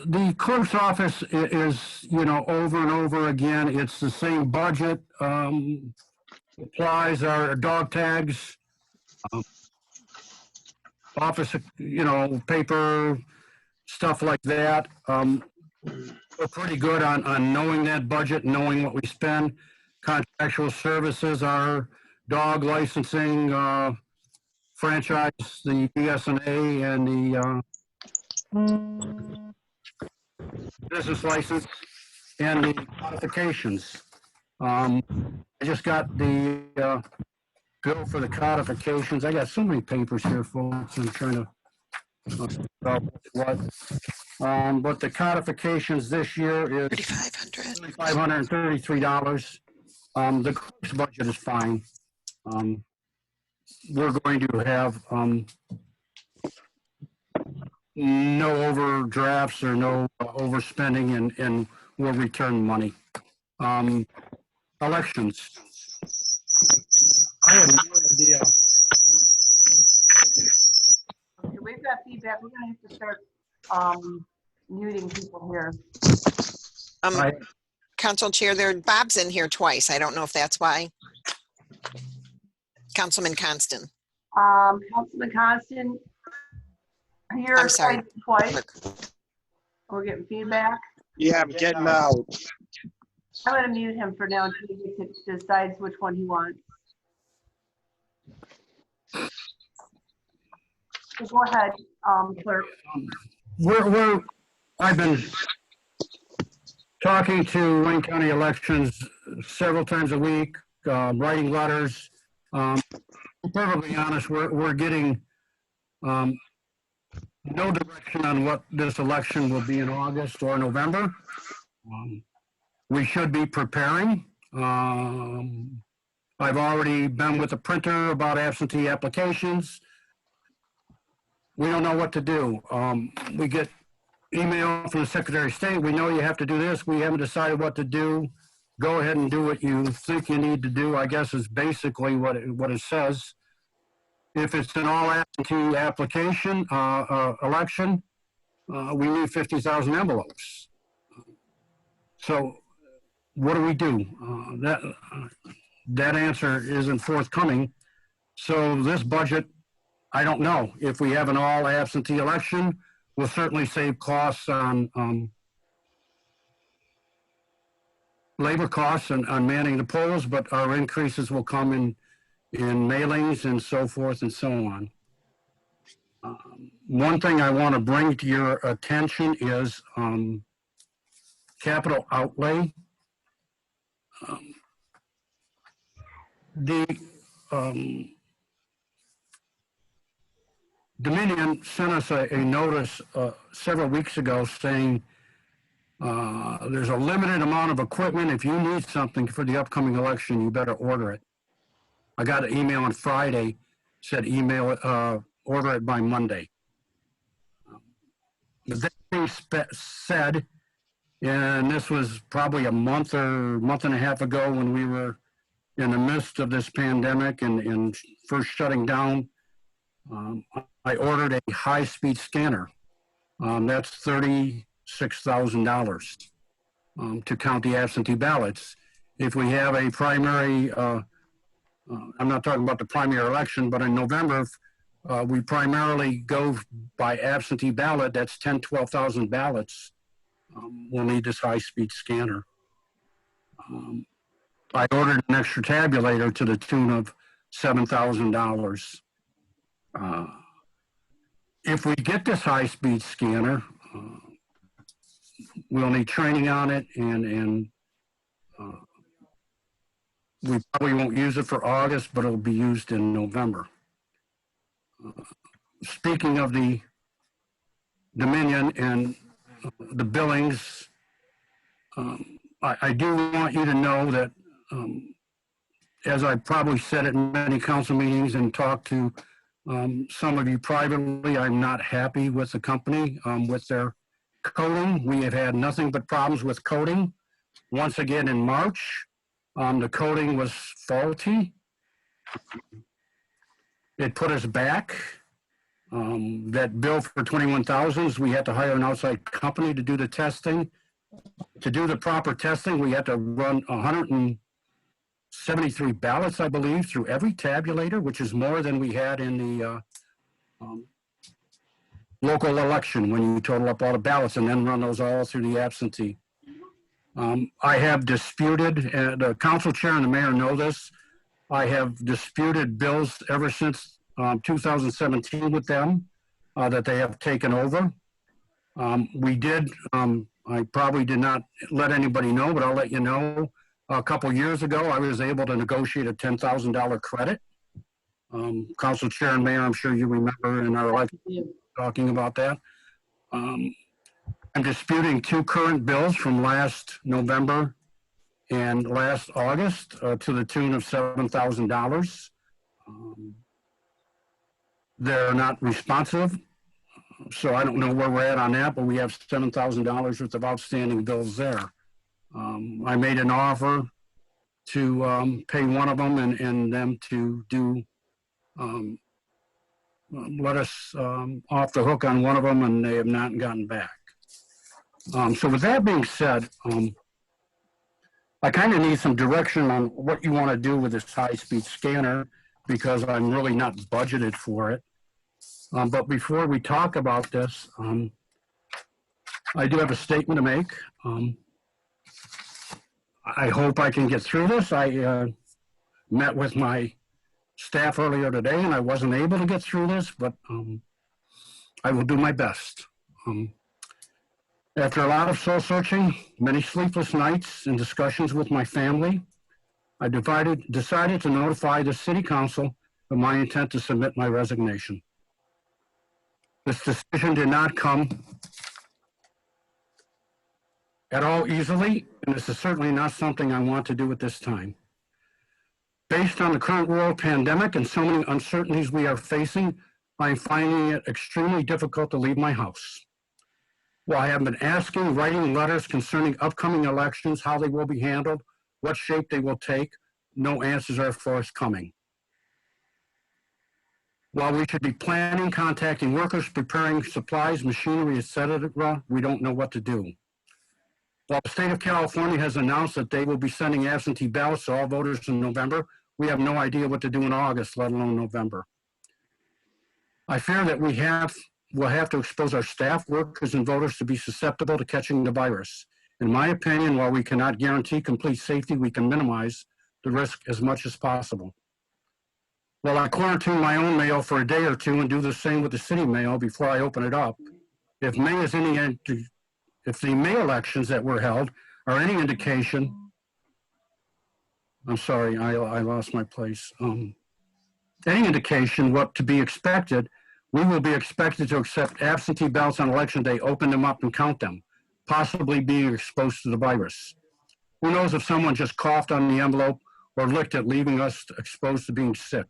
the clerk's office is, you know, over and over again, it's the same budget. Supplies are dog tags, office, you know, paper, stuff like that. We're pretty good on knowing that budget, knowing what we spend. Contractual services are dog licensing, franchise, the BSNA, and the business license, and the modifications. I just got the bill for the codifications. I got so many papers here, folks. I'm trying to figure out what. But the codifications this year is $3,533. The clerk's budget is fine. We're going to have no overdrafts or no overspending, and we'll return money. Elections. I have no idea. Okay, we've got feedback. We're gonna have to start muting people here. Council Chair, Bob's in here twice. I don't know if that's why. Councilman Constant. Councilman Constant, here. I'm sorry. Twice. We're getting feedback. Yeah, I'm getting out. I'm gonna mute him for now until he decides which one he wants. So go ahead, clerk. I've been talking to Wayne County Elections several times a week, writing letters. To be perfectly honest, we're getting no direction on what this election will be in August or November. We should be preparing. I've already been with the printer about absentee applications. We don't know what to do. We get email from the Secretary of State. We know you have to do this. We haven't decided what to do. Go ahead and do what you think you need to do, I guess, is basically what it says. If it's an all absentee application, election, we need 50,000 envelopes. So what do we do? That answer isn't forthcoming. So this budget, I don't know. If we have an all absentee election, we'll certainly save costs on labor costs and on manning the polls, but our increases will come in mailings and so forth and so on. One thing I want to bring to your attention is capital outlay. The Dominion sent us a notice several weeks ago saying there's a limited amount of equipment. If you need something for the upcoming election, you better order it. I got an email on Friday, said order it by Monday. That being said, and this was probably a month or month and a half ago when we were in the midst of this pandemic and first shutting down, I ordered a high-speed scanner. That's $36,000 to count the absentee ballots. If we have a primary, I'm not talking about the primary election, but in November, we primarily go by absentee ballot. That's 10, 12,000 ballots. We'll need this high-speed scanner. I ordered an extra tabulator to the tune of $7,000. If we get this high-speed scanner, we'll need training on it, and we probably won't use it for August, but it'll be used in November. Speaking of the Dominion and the billings, I do want you to know that, as I probably said at many council meetings and talked to some of you privately, I'm not happy with the company, with their coding. We have had nothing but problems with coding. Once again in March, the coding was faulty. It put us back. That bill for 21,000, we had to hire an outside company to do the testing. To do the proper testing, we had to run 173 ballots, I believe, through every tabulator, which is more than we had in the local election when you total up all the ballots and then run those all through the absentee. I have disputed, the council chair and the mayor know this, I have disputed bills ever since 2017 with them that they have taken over. We did, I probably did not let anybody know, but I'll let you know. A couple years ago, I was able to negotiate a $10,000 credit. Council chair and mayor, I'm sure you remember in our election talking about that. I'm disputing two current bills from last November and last August to the tune of $7,000. They're not responsive, so I don't know where we're at on that, but we have $7,000 worth of outstanding bills there. I made an offer to pay one of them and them to do let us off the hook on one of them, and they have not gotten back. So with that being said, I kind of need some direction on what you want to do with this high-speed scanner because I'm really not budgeted for it. But before we talk about this, I do have a statement to make. I hope I can get through this. I met with my staff earlier today and I wasn't able to get through this, but I will do my best. After a lot of soul searching, many sleepless nights and discussions with my family, I decided to notify the city council of my intent to submit my resignation. This decision did not come at all easily, and this is certainly not something I want to do at this time. Based on the current world pandemic and so many uncertainties we are facing, I'm finding it extremely difficult to leave my house. While I have been writing letters concerning upcoming elections, how they will be handled, what shape they will take, no answers are forthcoming. While we should be planning, contacting workers, preparing supplies, machinery, etc., we don't know what to do. While the state of California has announced that they will be sending absentee ballots to all voters in November, we have no idea what to do in August, let alone November. I fear that we'll have to expose our staff, workers, and voters to be susceptible to catching the virus. In my opinion, while we cannot guarantee complete safety, we can minimize the risk as much as possible. While I quarantine my own mail for a day or two and do the same with the city mail before I open it up, if the May elections that were held are any indication, I'm sorry, I lost my place. Any indication what to be expected, we will be expected to accept absentee ballots on election day, open them up and count them, possibly being exposed to the virus. Who knows if someone just coughed on the envelope or licked it, leaving us exposed to being sick.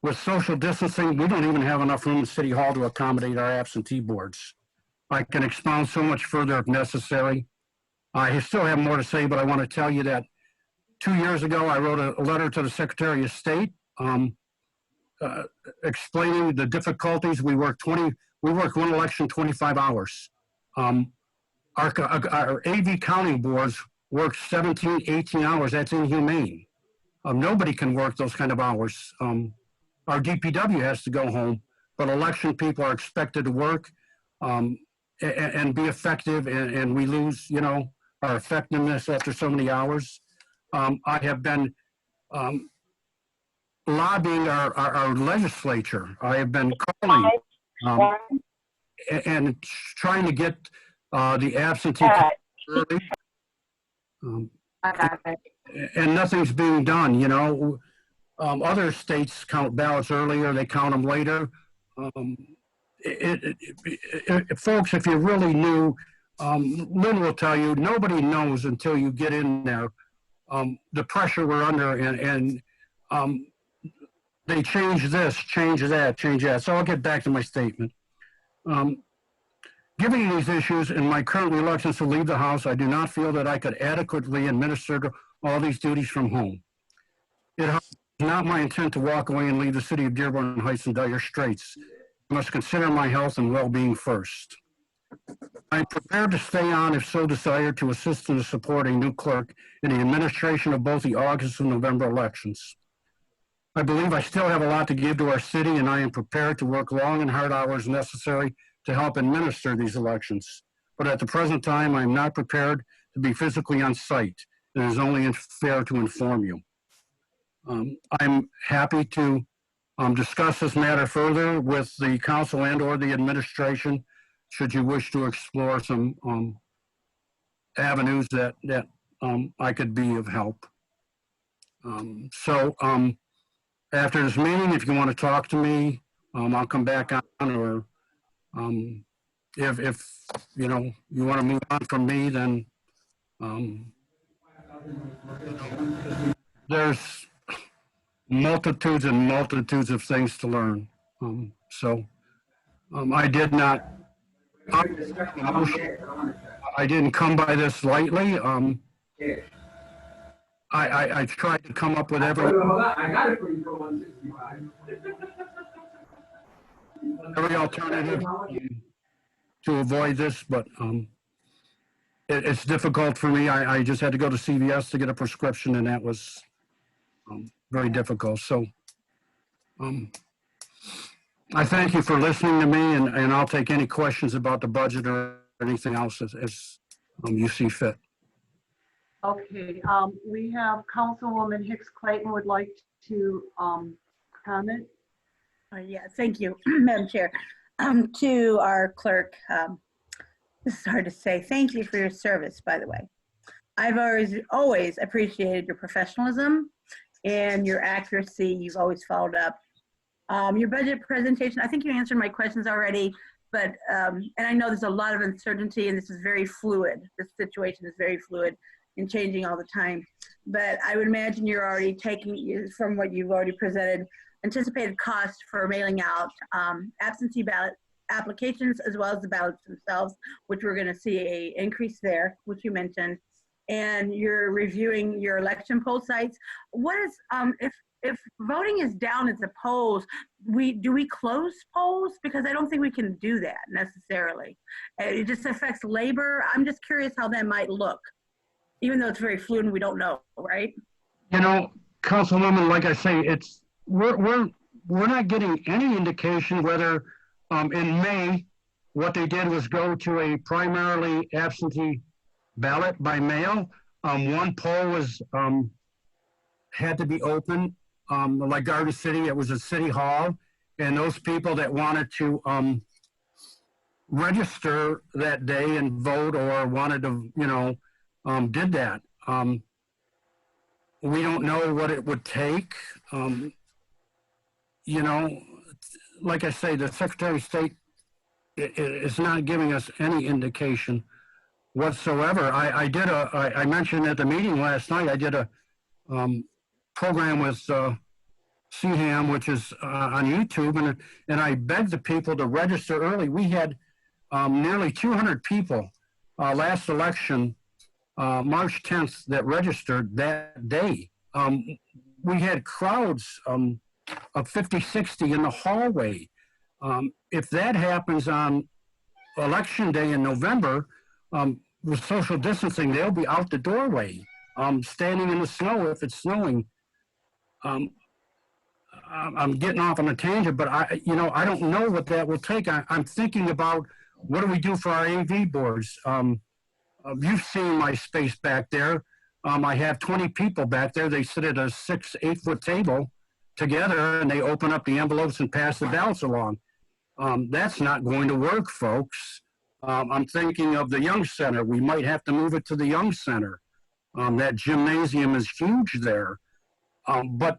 With social distancing, we don't even have enough room in City Hall to accommodate our absentee boards. I can expound so much further if necessary. I still have more to say, but I want to tell you that 2 years ago, I wrote a letter to the Secretary of State explaining the difficulties. We worked one election 25 hours. Our AV counting boards work 17, 18 hours. That's inhumane. Nobody can work those kind of hours. Our DPW has to go home, but election people are expected to work and be effective, and we lose, our effectiveness after so many hours. I have been lobbying our legislature. I have been calling and trying to get the absentee early, and nothing's being done. Other states count ballots earlier, they count them later. Folks, if you really knew, Lynn will tell you, nobody knows until you get in there the pressure we're under, and they change this, change that, change that. So I'll get back to my statement. Given these issues and my current reluctance to leave the house, I do not feel that I could adequately administer all these duties from home. It is not my intent to walk away and leave the city of Dearborn Heights in dire straits. must consider my health and well-being first. I'm prepared to stay on if so desired to assist in the supporting new clerk in the administration of both the August and November elections. I believe I still have a lot to give to our city, and I am prepared to work long and hard hours necessary to help administer these elections. But at the present time, I am not prepared to be physically on site. It is only fair to inform you. I'm happy to discuss this matter further with the council and or the administration, should you wish to explore some avenues that I could be of help. After this meeting, if you want to talk to me, I'll come back on, or if you know, you want to move on from me, then there's multitudes and multitudes of things to learn. I did not, I didn't come by this lightly. I tried to come up with every alternative to avoid this, but it's difficult for me. I just had to go to CVS to get a prescription, and that was very difficult. So I thank you for listening to me, and I'll take any questions about the budget or anything else as you see fit. Okay, we have Councilwoman Hicks Clayton would like to comment. Yeah, thank you, Madam Chair. To our clerk, this is hard to say. Thank you for your service, by the way. I've always appreciated your professionalism and your accuracy. You've always followed up. Your budget presentation, I think you answered my questions already, but, and I know there's a lot of uncertainty and this is very fluid. This situation is very fluid and changing all the time. But I would imagine you're already taking, from what you've already presented, anticipated costs for mailing out absentee ballot applications as well as the ballots themselves, which we're gonna see a increase there, which you mentioned. And you're reviewing your election poll sites. What is, if voting is down at the polls, do we close polls? Because I don't think we can do that necessarily. It just affects labor. I'm just curious how that might look, even though it's very fluid and we don't know, right? You know, Councilwoman, like I say, we're not getting any indication whether in May what they did was go to a primarily absentee ballot by mail. One poll was had to be open, like Garden City. It was a city hall, and those people that wanted to register that day and vote or wanted to, you know, did that. We don't know what it would take. You know, like I say, the Secretary of State is not giving us any indication whatsoever. I mentioned at the meeting last night, I did a program with CHAM, which is on YouTube, and I begged the people to register early. We had nearly 200 people last election, March 10th, that registered that day. We had crowds of 50, 60 in the hallway. If that happens on election day in November, with social distancing, they'll be out the doorway, standing in the snow if it's snowing. I'm getting off on a tangent, but I don't know what that will take. I'm thinking about, what do we do for our AV boards? You've seen my space back there. I have 20 people back there. They sit at a 6-8 foot table together, and they open up the envelopes and pass the ballots along. That's not going to work, folks. I'm thinking of the Young Center. We might have to move it to the Young Center. That gymnasium is huge there. But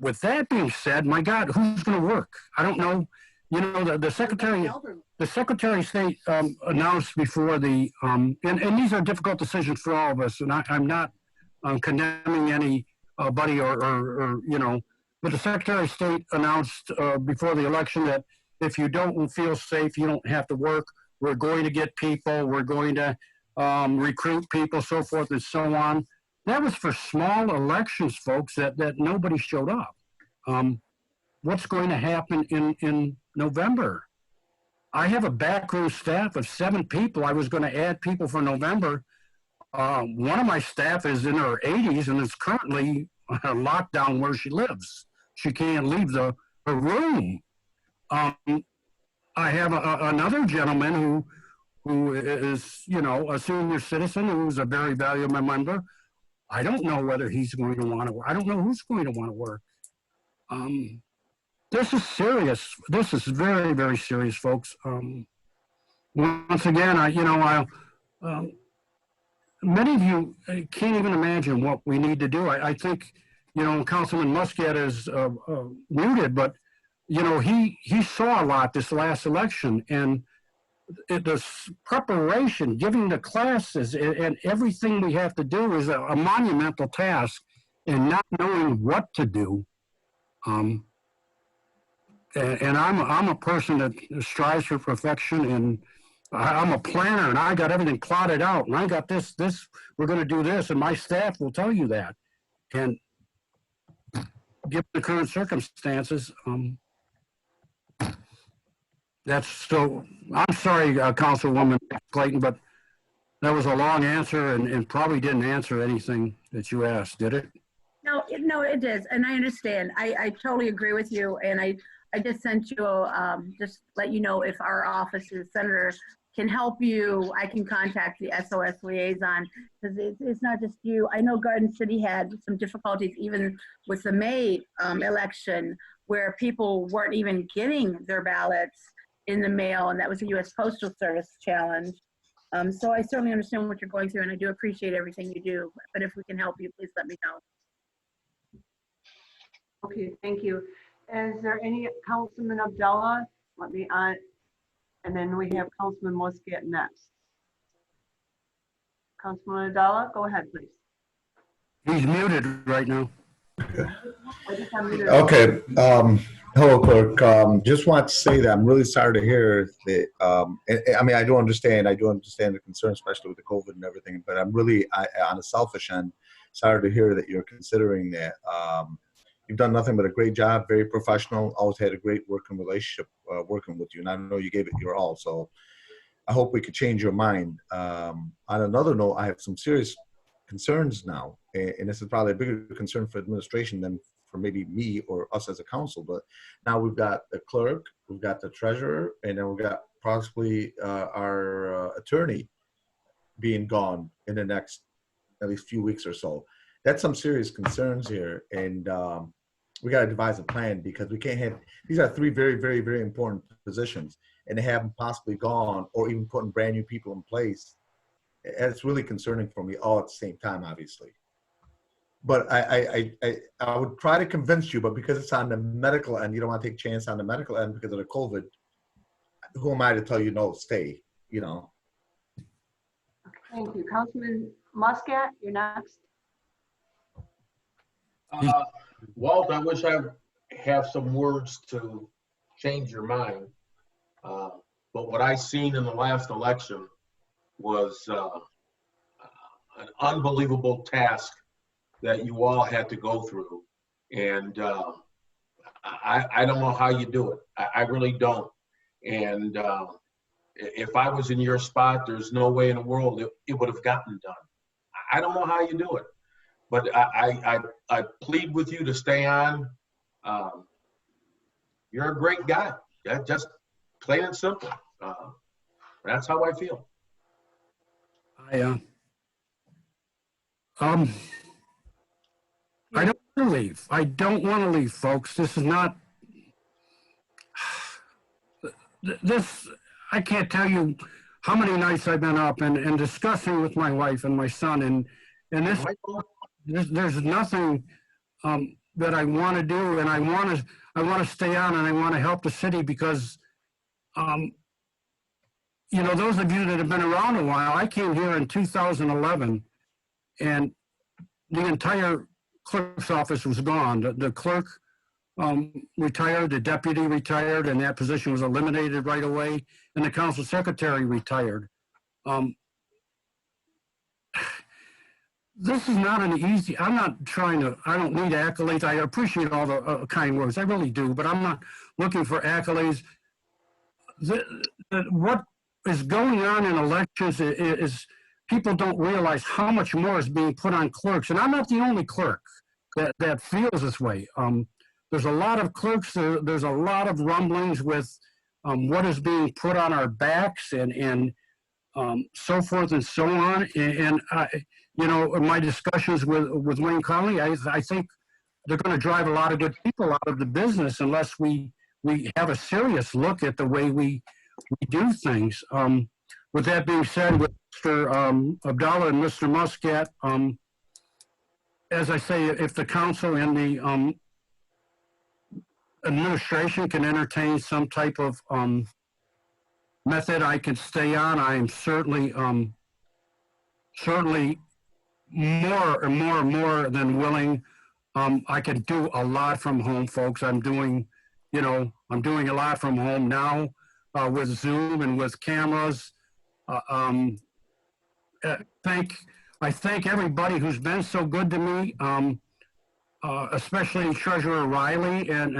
with that being said, my God, who's going to work? I don't know. You know, the Secretary of State announced before the, and these are difficult decisions for all of us, and I'm not condemning anybody or you know, but the Secretary of State announced before the election that if you don't feel safe, you don't have to work. We're going to get people. We're going to recruit people, so forth and so on. That was for small elections, folks, that nobody showed up. What's going to happen in November. I have a backroom staff of 7 people. I was going to add people for November. One of my staff is in her 80s and is currently locked down where she lives. She can't leave her room. I have another gentleman who is, you know, a senior citizen who's a very valuable member. I don't know whether he's going to want to work. I don't know who's going to want to work. This is serious. This is very, very serious, folks. Once again, many of you can't even imagine what we need to do. I think, you know, Councilman Muscat is muted, but, you know, he saw a lot this last election, and the preparation, giving the classes and everything we have to do is a monumental task, and not knowing what to do. And I'm a person that strives for perfection, and I'm a planner, and I got everything plotted out, and I got this, we're going to do this, and my staff will tell you that. And given the current circumstances, that's so, I'm sorry, Councilwoman Clayton, but that was a long answer and probably didn't answer anything that you asked, did it? No, it is, and I understand. I totally agree with you, and I just sent you, just let you know if our office's senator can help you, I can contact the SOS liaison, because it's not just you. I know Garden City had some difficulties even with the May election, where people weren't even getting their ballots in the mail, and that was a U.S. Postal Service challenge. So I certainly understand what you're going through, and I do appreciate everything you do. But if we can help you, please let me know. Okay, thank you. Is there any, Councilman Abdullah? Let me on, and then we have Councilman Muscat next. Councilman Abdullah, go ahead, please. He's muted right now. Okay. Hello, Clerk. Just want to say that I'm really sorry to hear that. I mean, I do understand the concern, especially with the COVID and everything. But I'm really, on a selfish end, sorry to hear that you're considering that. You've done nothing but a great job, very professional. Always had a great working relationship working with you, and I know you gave it your all. So I hope we could change your mind. On another note, I have some serious concerns now, and this is probably a bigger concern for administration than for maybe me or us as a council. But now we've got the clerk, we've got the treasurer, and then we've got possibly our attorney being gone in the next at least few weeks or so. That's some serious concerns here, and we got to devise a plan, because we can't have, these are 3 very, very, very important positions, and to have them possibly gone or even putting brand new people in place. It's really concerning for me all at the same time, obviously. But I would try to convince you, but because it's on the medical end, you don't want to take a chance on the medical end because of the COVID. Who am I to tell you no, stay, you know? Thank you. Councilman Muscat, you're next. Walt, I wish I have some words to change your mind. But what I seen in the last election was an unbelievable task that you all had to go through. And I don't know how you do it. I really don't. And if I was in your spot, there's no way in the world it would have gotten done. I don't know how you do it. But I plead with you to stay on. You're a great guy. Just plain and simple. That's how I feel. I don't want to leave. I don't want to leave, folks. This is not, I can't tell you how many nights I've been up and discussing with my wife and my son, and there's nothing that I want to do, and I want to stay on, and I want to help the city, because you know, those of you that have been around a while, I came here in 2011, and the entire clerk's office was gone. The clerk retired, the deputy retired, and that position was eliminated right away, and the council secretary retired. This is not an easy, I'm not trying to, I don't need accolades. I appreciate all the kind words, I really do, but I'm not looking for accolades. what is going on in elections is people don't realize how much more is being put on clerks. And I'm not the only clerk that feels this way. There's a lot of clerks, there's a lot of rumblings with what is being put on our backs and so forth and so on. And you know, in my discussions with Wayne County, I think they're going to drive a lot of good people out of the business unless we have a serious look at the way we do things. With that being said, with Mr. Abdallah and Mr. Muscat, as I say, if the council and the administration can entertain some type of method I can stay on, I am certainly more and more than willing. I can do a lot from home, folks. I'm doing a lot from home now with Zoom and with cameras. I thank everybody who's been so good to me, especially Treasurer Riley and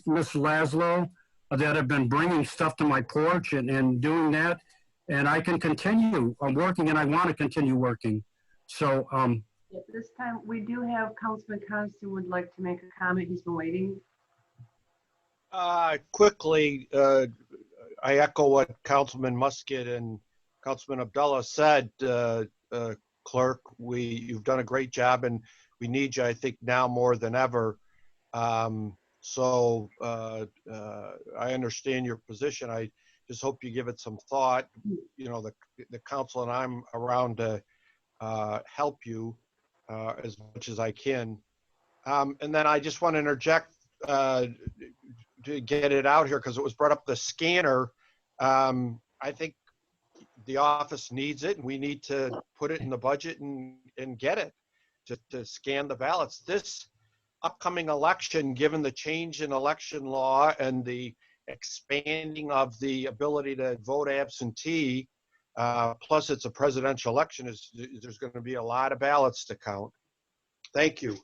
Ms. Laszlo, that have been bringing stuff to my porch and doing that. And I can continue working, and I want to continue working. So, At this time, we do have Councilman Constant would like to make a comment. He's been waiting. Quickly, I echo what Councilman Muscat and Councilman Abdullah said. Clerk, you've done a great job, and we need you, I think, now more than ever. So I understand your position. I just hope you give it some thought. You know, the council and I'm around to help you as much as I can. And then I just want to interject to get it out here because it was brought up, the scanner. I think the office needs it, and we need to put it in the budget and get it to scan the ballots. This upcoming election, given the change in election law and the expanding of the ability to vote absentee, plus it's a presidential election, there's going to be a lot of ballots to count. Thank you.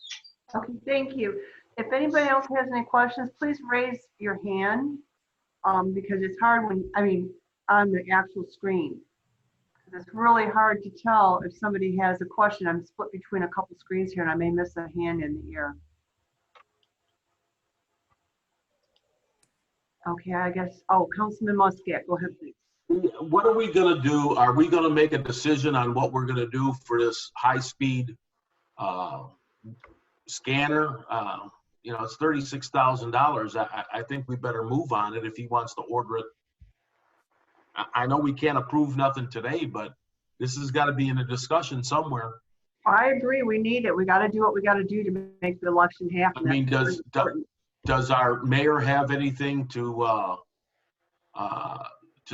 Okay, thank you. If anybody else has any questions, please raise your hand because it's hard on the actual screen. It's really hard to tell if somebody has a question. I'm split between a couple screens here and I may miss a hand in the ear. Okay, I guess, Councilman Muscat, go ahead, please. What are we gonna do? Are we gonna make a decision on what we're gonna do for this high-speed scanner? It's $36,000. I think we better move on it if he wants to order it. I know we can't approve nothing today, but this has got to be in a discussion somewhere. I agree, we need it. We got to do what we got to do to make the election happen. I mean, does our mayor have anything to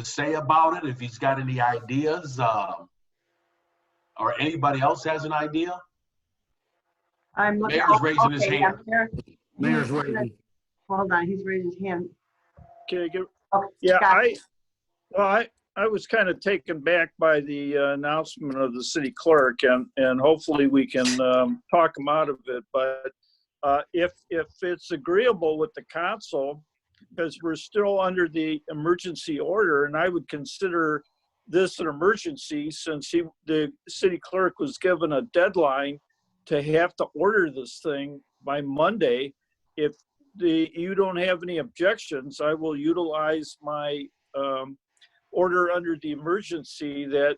say about it? If he's got any ideas, or anybody else has an idea? I'm looking. Mayor's raising his hand. Mayor's waiting. Hold on, he's raising his hand. Okay, Okay, yeah, Scott. I was kind of taken back by the announcement of the city clerk, and hopefully we can talk him out of it. But if it's agreeable with the council, because we're still under the emergency order, and I would consider this an emergency since the city clerk was given a deadline to have to order this thing by Monday. If you don't have any objections, I will utilize my order under the emergency that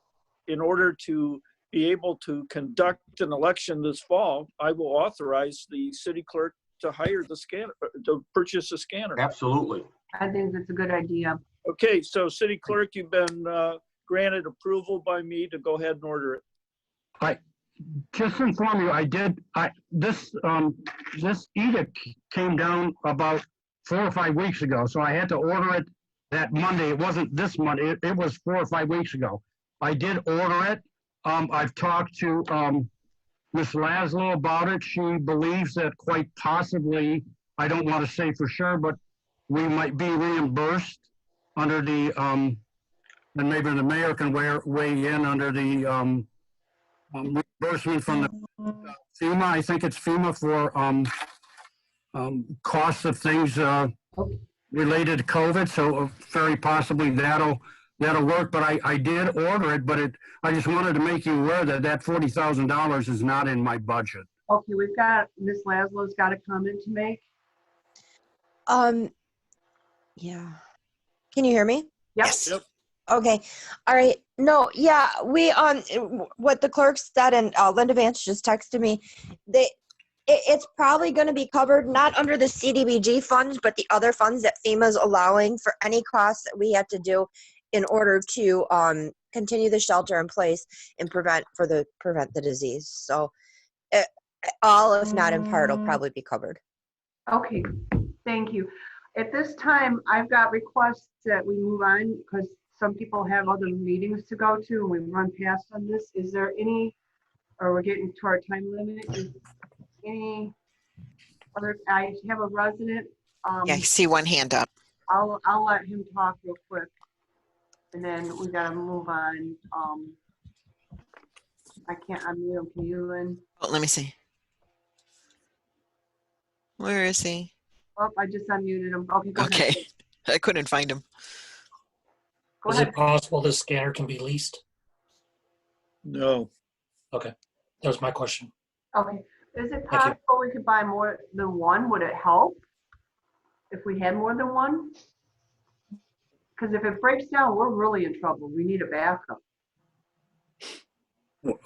in order to be able to conduct an election this fall, I will authorize the city clerk to hire the scanner, to purchase a scanner. Absolutely. I think that's a good idea. Okay, so city clerk, you've been granted approval by me to go ahead and order it. Just to inform you, this edict came down about 4 or 5 weeks ago, so I had to order it that Monday. It wasn't this Monday, it was 4 or 5 weeks ago. I did order it. I've talked to Ms. Laszlo about it. She believes that quite possibly, I don't want to say for sure, but we might be reimbursed under the, and maybe the mayor can weigh in under the reimbursement from the FEMA. I think it's FEMA for costs of things related to COVID, so very possibly that'll work. But I did order it, but I just wanted to make you aware that that $40,000 is not in my budget. Okay, we've got, Ms. Laszlo's got a comment to make. Yeah. Can you hear me? Yep. Yes. Okay. All right. No, yeah, we, what the clerk said, and Linda Vance just texted me, it's probably going to be covered, not under the CDBG funds, but the other funds that FEMA's allowing for any costs that we have to do in order to continue the shelter in place and prevent the disease. So all, if not in part, will probably be covered. Okay, thank you. At this time, I've got requests that we move on because some people have other meetings to go to and we run past on this. Is there any, or we're getting to our time limit? Is any other, I have a resident. Yeah, I see one hand up. I'll let him talk real quick. And then we gotta move on. I can't unmute him. Can you, Lynn? Oh, let me see. Where is he? Oh, I just unmuted him. Okay, go ahead. Okay. I couldn't find him. Go Is ahead. it possible this scanner can be leased? No. Okay, that was my question. Okay, is it you. possible we could buy more than one? Would it help if we had more than one? Because if it breaks down, we're really in trouble. We need a backup.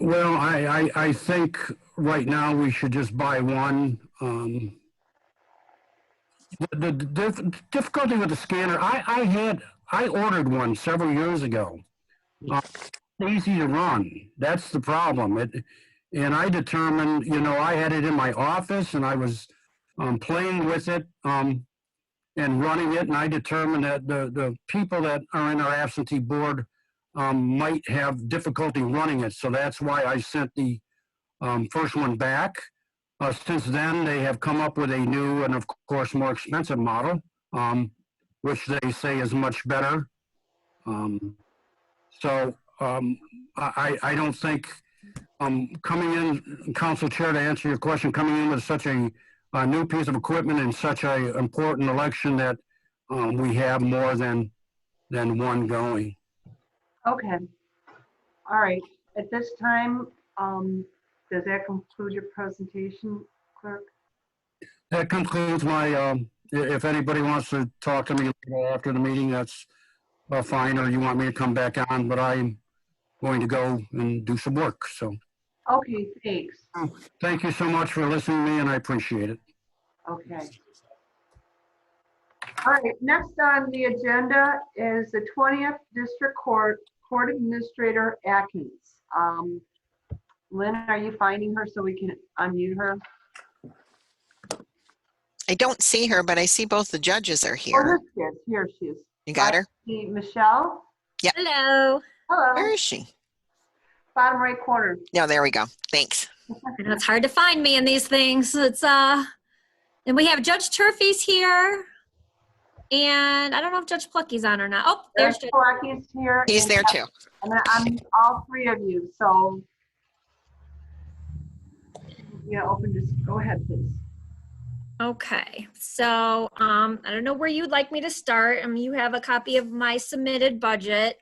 Well, I think right now we should just buy one. The difficulty with the scanner, I ordered one several years ago. Easy to run. That's the problem. And I determined, I had it in my office and I was playing with it and running it. And I determined that the people that are in our absentee board might have difficulty running it. So that's why I sent the first one back. Since then, they have come up with a new and, of course, more expensive model, which they say is much better. I don't think coming in, Council Chair, to answer your question, coming in with such a new piece of equipment in such an important election that we have more than one going. Okay. All right. At this time, does that conclude your presentation, clerk? That concludes my, if anybody wants to talk to me after the meeting, that's fine, or you want me to come back on, but I'm going to go and do some work, so. Okay, thanks. Thank you so much for listening to me, and I appreciate it. Okay. All right, next on the agenda is the 20th District Court Administrator Atkins. Lynn, are you finding her so we can unmute her? I don't see her, but I see both the judges are Oh, here. here she is. Here she is. You got her? See Michelle? Hello. Hello. Where is she? Bottom right corner. No, there we go. Thanks. I know it's hard to find me in these things. It's and we have Judge Turfy's here. And I don't know if Judge Plucky's on or not. Oh, there's Judge. He's here. He's and- there too. And then I'm all three of you, so. Yeah, open this, go ahead, please. Okay, so I don't know where you'd like me to start. You have a copy of my submitted budget.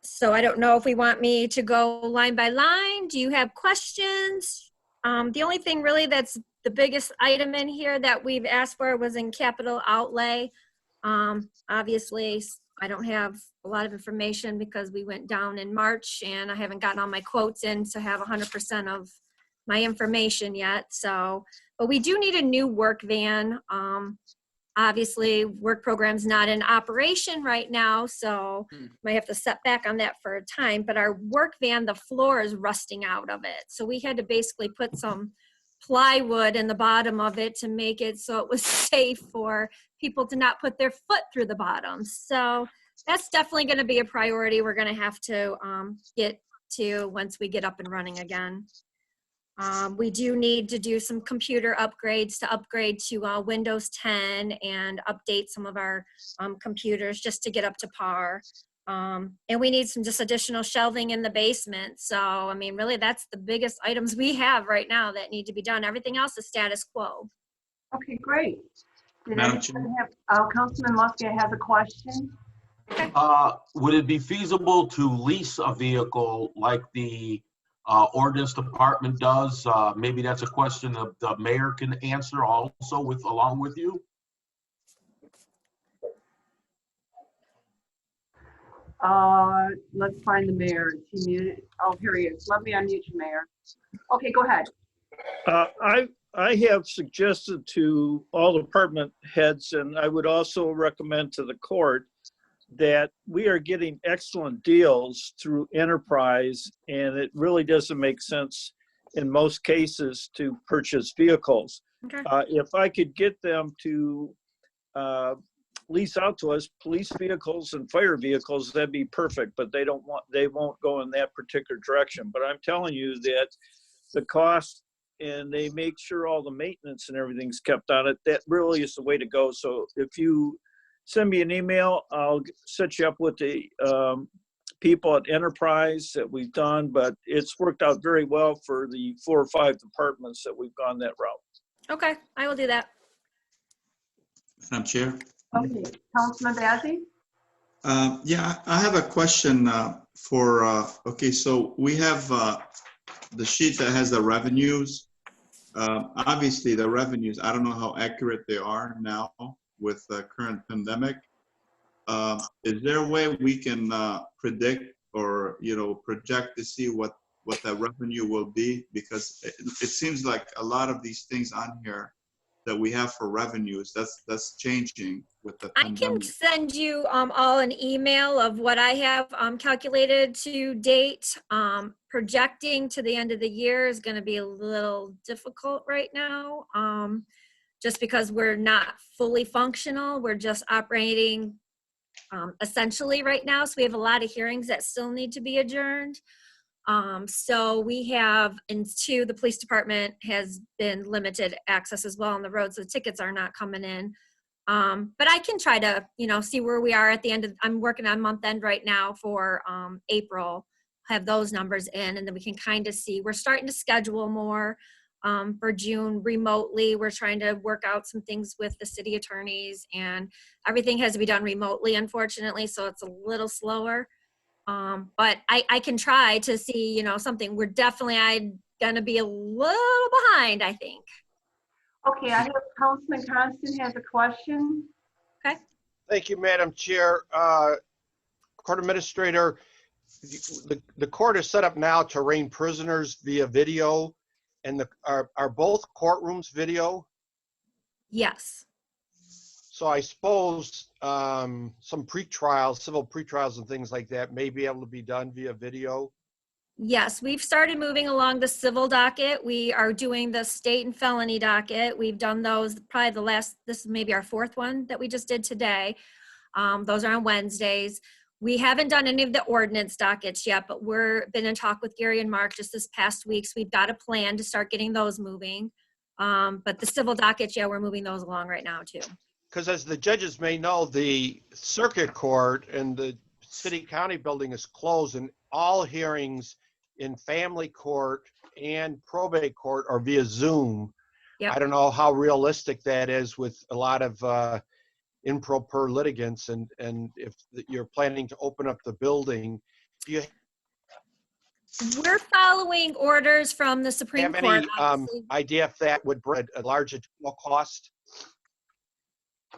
So I don't know if we want me to go line by line. Do you have questions? The only thing really that's the biggest item in here that we've asked for was in capital outlay. Obviously, I don't have a lot of information because we went down in March and I haven't gotten all my quotes in to have 100% of my information yet. So, but we do need a new work van. Obviously, work program's not in operation right now, so might have to set back on that for a time. But our work van, the floor is rusting out of it. So we had to basically put some plywood in the bottom of it to make it so it was safe for people to not put their foot through the bottom. So that's definitely going to be a priority we're going to have to get to once we get up and running again. We do need to do some computer upgrades to upgrade to Windows 10 and update some of our computers just to get up to par. And we need some just additional shelving in the basement. So, I mean, really that's the biggest items we have right now that need to be done. Everything else is status quo. Okay, great. Did Madam anyone have, Councilman Muscat has a question? Would it be feasible to lease a vehicle like the ordinance department does? Maybe that's a question that the mayor can answer also along with you. Let's find the mayor. Is he muted? Oh, here he is. Let me unmute you, Mayor. Okay, go ahead. I have suggested to all department heads, and I would also recommend to the court, that we are getting excellent deals through enterprise, and it really doesn't make sense in most cases to purchase vehicles. Okay. If I could get them to lease out to us police vehicles and fire vehicles, that'd be perfect, but they won't go in that particular direction. But I'm telling you that the cost, and they make sure all the maintenance and everything's kept on it, that really is the way to go. So if you send me an email, I'll set you up with the people at Enterprise that we've done, but it's worked out very well for the 4 or 5 departments that we've gone that route. Okay, I will do that. Madam Chair. Okay, Councilman Bazey? Yeah, I have a question okay, so we have the sheet that has the revenues. Obviously, the revenues, I don't know how accurate they are now with the current pandemic. Is there a way we can predict or project to see what that revenue will be? Because it seems like a lot of these things on here that we have for revenues, that's changing with the I pandemic. can send you all an email of what I have calculated to date. Projecting to the end of the year is going to be a little difficult right now, just because we're not fully functional. We're just operating essentially right now. So we have a lot of hearings that still need to be adjourned. So we have, and 2, the police department has been limited access as well on the road, so the tickets are not coming in. But I can try to, see where we are at the end of, I'm working on month end right now for April, have those numbers in, and then we can kind of see, we're starting to schedule more for June remotely. We're trying to work out some things with the city attorneys, and everything has to be done remotely, unfortunately, so it's a little slower. But I can try to see, something. We're definitely going to be a little behind, I think. Okay, I have Councilman Constant has a question. Okay. Thank you, Madam Chair. Court Administrator, the court is set up now to arraign prisoners via video, and are both courtrooms video? Yes. So I suppose some pretrials, civil pretrials and things like that may be able to be done via video? Yes, we've started moving along the civil docket. We are doing the state and felony docket. We've done those probably this is maybe our 4th one that we just did today. Those are on Wednesdays. We haven't done any of the ordinance dockets yet, but we've been in talk with Gary and Mark just this past week. So we've got a plan to start getting those moving. But the civil dockets, yeah, we're moving those along right now too. Because as the judges may know, the circuit court and the city county building is closed, and all hearings in family court and probate court are via Zoom. Yep. I don't know how realistic that is with a lot of improper litigants, and if you're planning to open up the building. Do you We're following orders from the Supreme have Court. any Obviously. idea if that would bring a large additional cost?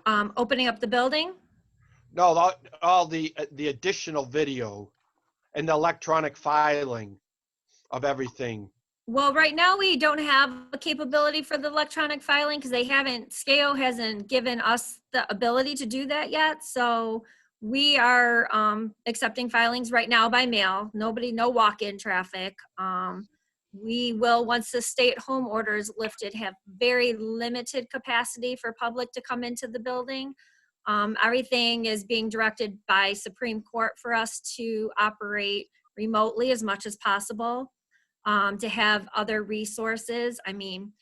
Opening up the building? No, all the additional video and the electronic filing of everything. Well, right now we don't have a capability for the electronic filing because SCAO hasn't given us the ability to do that yet. So we are accepting filings right now by mail. No walk-in traffic. We will, once the stay-at-home order is lifted, have very limited capacity for public to come into the building. Everything is being directed by Supreme Court for us to operate remotely as much as possible, to have other resources. I mean,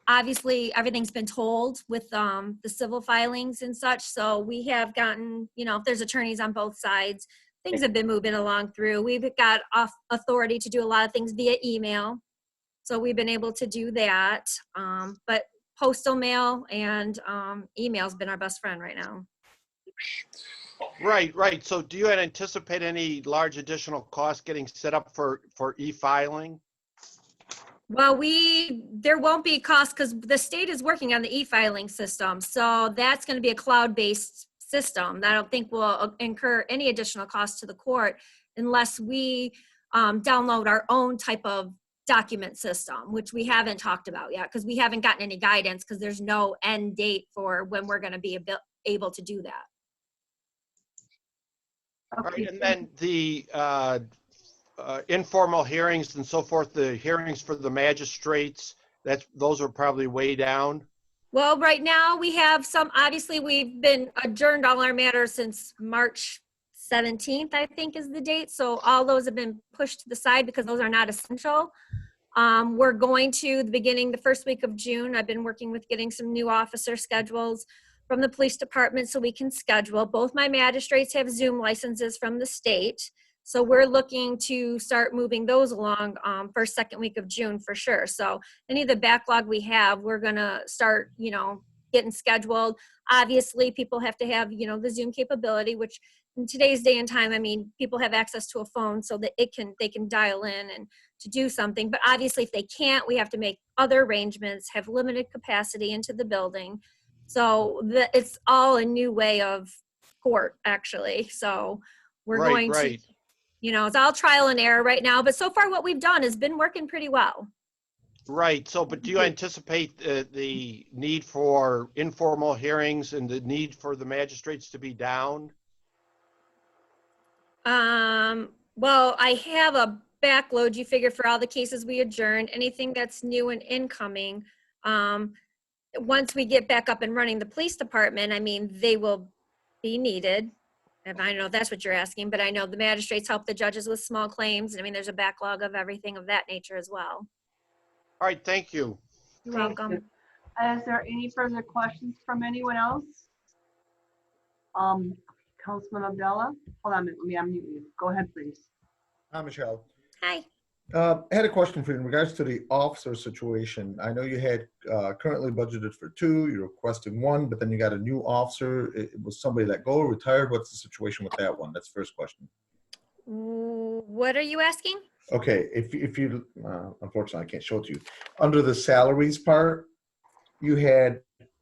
obviously everything's been told with the civil filings and such. So we have gotten, if there's attorneys on both sides, things have been moving along through. We've got authority to do a lot of things via email. So we've been able to do that. But postal mail and email's been our best friend right now. Right, right. So do you anticipate any large additional costs getting set up for e-filing? Well, there won't be cost because the state is working on the e-filing system. So that's going to be a cloud-based system that I don't think will incur any additional cost to the court unless we download our own type of document system, which we haven't talked about yet because we haven't gotten any guidance because there's no end date for when we're going to be able to do that. All right, and then the informal hearings and so forth, the hearings for the magistrates, those are probably way down. Well, right now we have some, obviously we've been adjourned all our matters since March 17th, I think is the date. So all those have been pushed to the side because those are not essential. We're going to the first week of June. I've been working with getting some new officer schedules from the police department so we can schedule. Both my magistrates have Zoom licenses from the state. So we're looking to start moving those along first, second week of June for sure. So any of the backlog we have, we're gonna start, getting scheduled. Obviously, people have to have, the Zoom capability, which in today's day and time, I mean, people have access to a phone so that they can dial in and to do something. But obviously, if they can't, we have to make other arrangements, have limited capacity into the building. So it's all a new way of court, actually. So we're going to, it's all trial and error right now. But so far, what we've done has been working pretty well. Right. So, but do you anticipate the need for informal hearings and the need for the magistrates to be down? Well, I have a backload, you figure, for all the cases we adjourned, anything that's new and incoming. Once we get back up and running the police department, I mean, they will be needed. And I don't know if that's what you're asking, but I know the magistrates help the judges with small claims. I mean, there's a backlog of everything of that nature as well. All right, thank you. You're welcome. Is there any further questions from anyone else? Councilman Abdullah? Hold on a minute, let me unmute you. Go ahead, please. Hi, Michelle. Hi. I had a question for you in regards to the officer situation. I know you had currently budgeted for 2, you're requesting 1, but then you got a new officer. It was somebody let go, retired. What's the situation with that one? That's the first question. What are you asking? Okay, if you, unfortunately, I can't show it to you. Under the salaries part, you had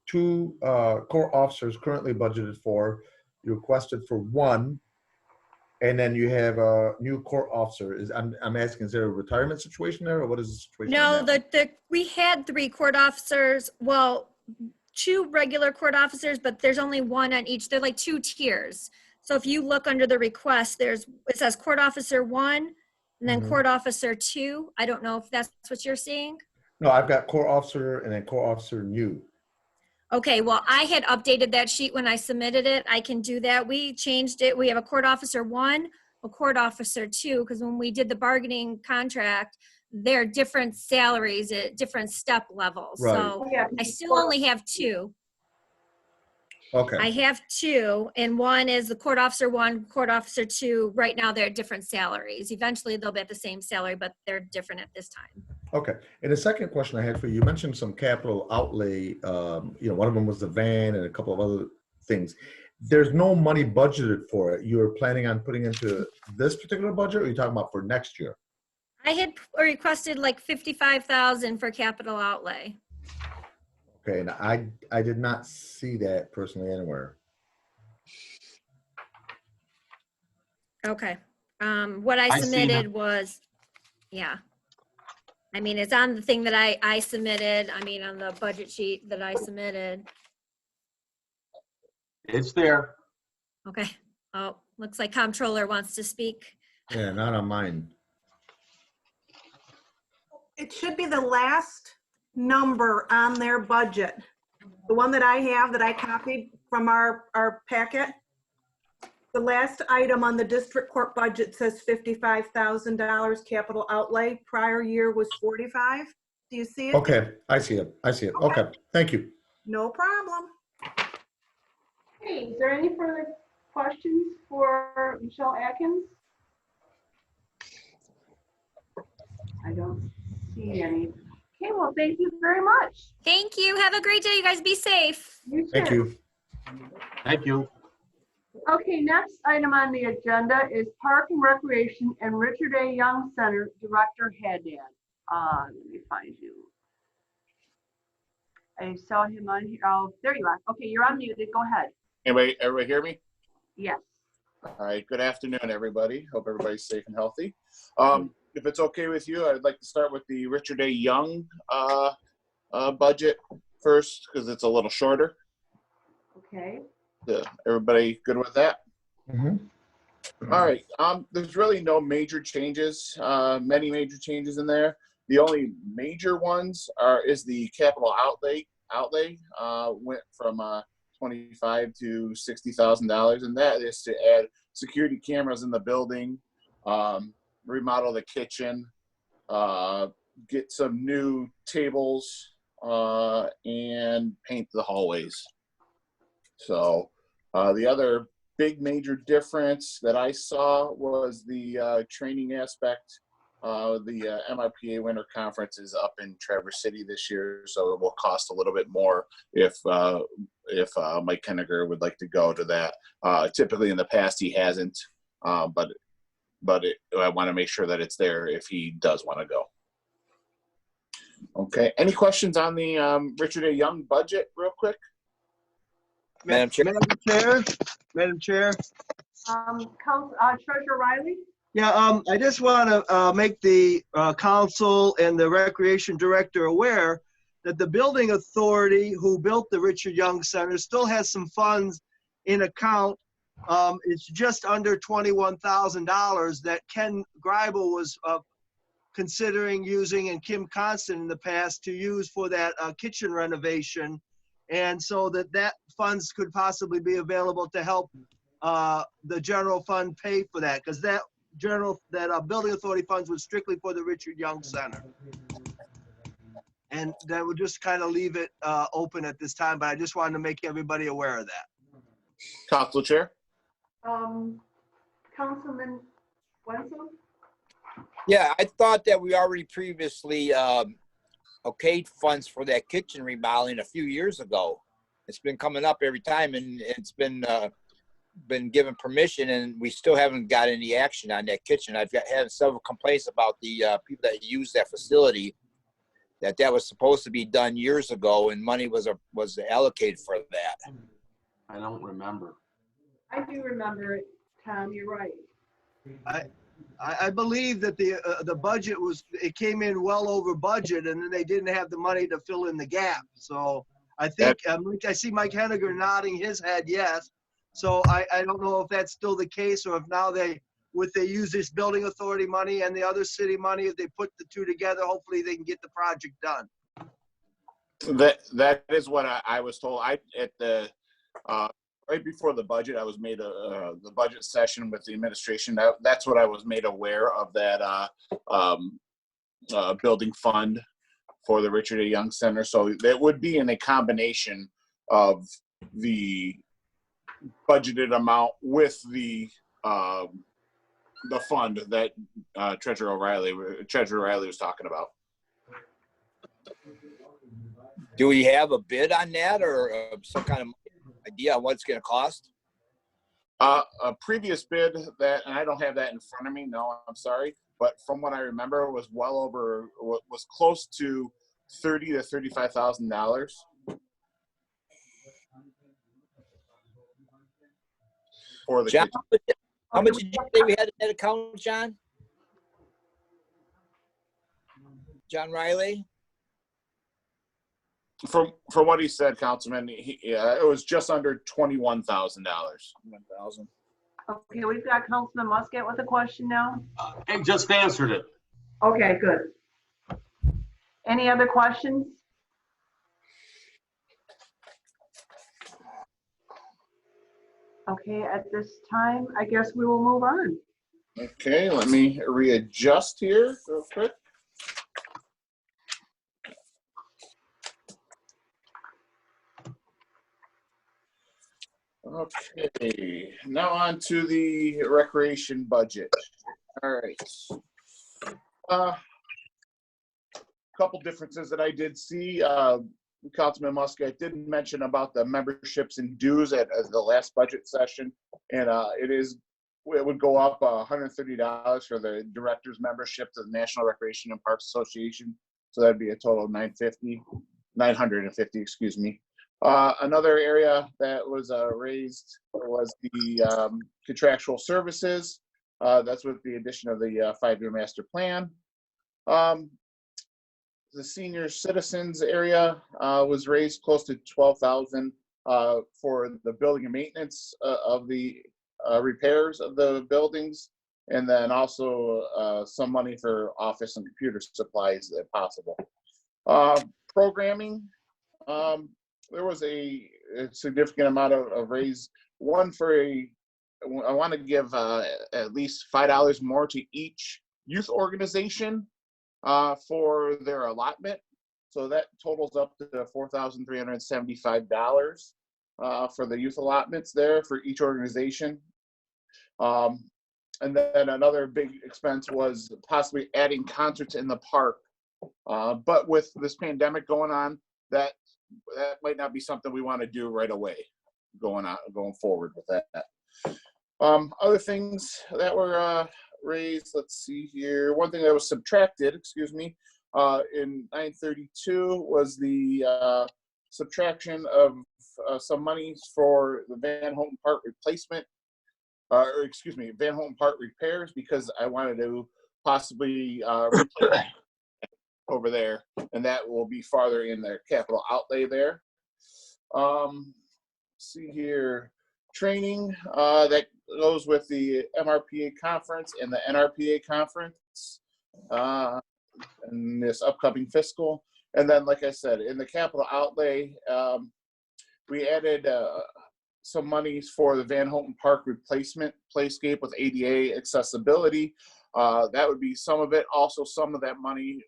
2 core officers currently budgeted for. You requested for 1. And then you have a new court officer. I'm asking, is there a retirement situation there, or what is the situation? No, we had 3 court officers. Well, 2 regular court officers, but there's only 1 on each. They're like 2 tiers. So if you look under the request, it says court officer 1 and then court officer 2. I don't know if that's what you're seeing. No, I've got court officer and then court officer new. Okay, well, I had updated that sheet when I submitted it. I can do that. We changed it. We have a court officer 1, a court officer 2, because when we did the bargaining contract, they're different salaries at different step levels. Right. So I still only have 2. Okay. I have 2, and 1 is the court officer 1, court officer 2. Right now, they're at different salaries. Eventually, they'll be at the same salary, but they're different at this time. Okay. And the second question I had for you, you mentioned some capital outlay. One of them was the van and a couple of other things. There's no money budgeted for it. You're planning on putting into this particular budget, or are you talking about for next year? I had requested like $55,000 for capital outlay. Okay, and I did not see that personally anywhere. Okay. What I submitted was, yeah. I mean, it's on the thing that I submitted. I mean, on the budget sheet that I submitted. It's there. Okay. Oh, looks like comptroller wants to speak. Yeah, not on mine. It should be the last number on their budget. The one that I have that I copied from our packet. The last item on the district court budget says $55,000 capital outlay. Prior year was 45. Do you see it? Okay, I see it. Okay, thank you. No problem. Hey, is there any further questions for Michelle Atkins? I don't see any. Okay, well, thank you very much. Thank you. Have a great day. You guys be safe. You Thank too. you. Thank you. Okay, next item on the agenda is Park and Recreation and Richard A. Young Center Director Haddad. Let me find you. I saw him on here. Oh, there you are. Okay, you're unmuted. Go ahead. Everybody hear me? Yes. All right, good afternoon, everybody. Hope everybody's safe and healthy. If it's okay with you, I'd like to start with the Richard A. Young budget first, because it's a little shorter. Okay. Everybody good with that? Mhm. All right. There's really no major changes, many major changes in there. The only major ones is the capital outlay. Went from $25,000 to $60,000, and that is to add security cameras in the building, remodel the kitchen, get some new tables, and paint the hallways. So the other big major difference that I saw was the training aspect. The MIPA Winter Conference is up in Traverse City this year, so it will cost a little bit more if Mike Henniger would like to go to that. Typically in the past he hasn't, but I want to make sure that it's there if he does want to go. Okay, any questions on the Richard A. Young budget real quick? Madam Chair. Madam Chair. Treasurer Riley? Yeah, I just want to make the council and the recreation director aware that the building authority who built the Richard Young Center still has some funds in account. It's just under $21,000 that Ken Greibel was considering using, and Kim Constant in the past, to use for that kitchen renovation. And so that funds could possibly be available to help the general fund pay for that, because that building authority funds was strictly for the Richard Young Center. And that would just kind of leave it open at this time, but I just wanted to make everybody aware of that. Council Chair. Councilman Wenzel? Yeah, I thought that we already previously okayed funds for that kitchen remodeling a few years ago. It's been coming up every time, and it's been given permission, and we still haven't got any action on that kitchen. I've had several complaints about the people that use that facility, that was supposed to be done years ago, and money was allocated for that. I don't remember. I do remember it, Tom. You're right. I believe that the budget came in well over budget, and then they didn't have the money to fill in the gap. So I think I see Mike Henniger nodding his head yes. So I don't know if that's still the case, or if now they use this building authority money and the other city money, if they put the two together, hopefully they can get the project done. That is what I was told. Right before the budget, I was made the budget session with the administration. That's what I was made aware of, that building fund for the Richard A. Young Center. So that would be in a combination of the budgeted amount with the fund that Treasurer Riley was talking about. Do we have a bid on that, or some kind of idea on what it's going to cost? A previous bid and I don't have that in front of me. No, I'm sorry. But from what I remember, was was close to $30,000 to $35,000. For the John, how much did you say we had in that account, John? John Riley? From what he said, Councilman, it was just under $21,000. $21,000. Okay, we've got Councilman Muscat with a question now. I just answered it. Okay, good. Any other questions? Okay, at this time, I guess we will move on. Okay, let me readjust here real quick. Okay, now on to the recreation budget. All right. couple differences that I did see. Councilman Muscat did mention about the memberships and dues at the last budget session, and it would go up $130 for the director's membership to the National Recreation and Parks Association. So that'd be a total of $950, excuse me. Another area that was raised was the contractual services. That's with the addition of the 5-year master plan. The senior citizens area was raised close to $12,000 for the building and maintenance of the repairs of the buildings, and then also some money for office and computer supplies if possible. Programming, there was a significant amount of raise. One for I want to give at least $5 more to each youth organization for their allotment. So that totals up to $4,375 for the youth allotments there for each organization. And then another big expense was possibly adding concerts in the park. But with this pandemic going on, that might not be something we want to do right away going forward with that. Other things that were raised, let's see here. One thing that was subtracted, excuse me, in 932 was the subtraction of some monies for the Van Houten Park replacement, or excuse me, Van Houten Park repairs, because I wanted to possibly replace over there, and that will be farther in their capital outlay there. See here, training that goes with the MRPA conference and the NRPA conference in this upcoming fiscal. And then, like I said, in the capital outlay, we added some monies for the Van Houten Park replacement playscape with ADA accessibility. That would be some of it. Also, some of that money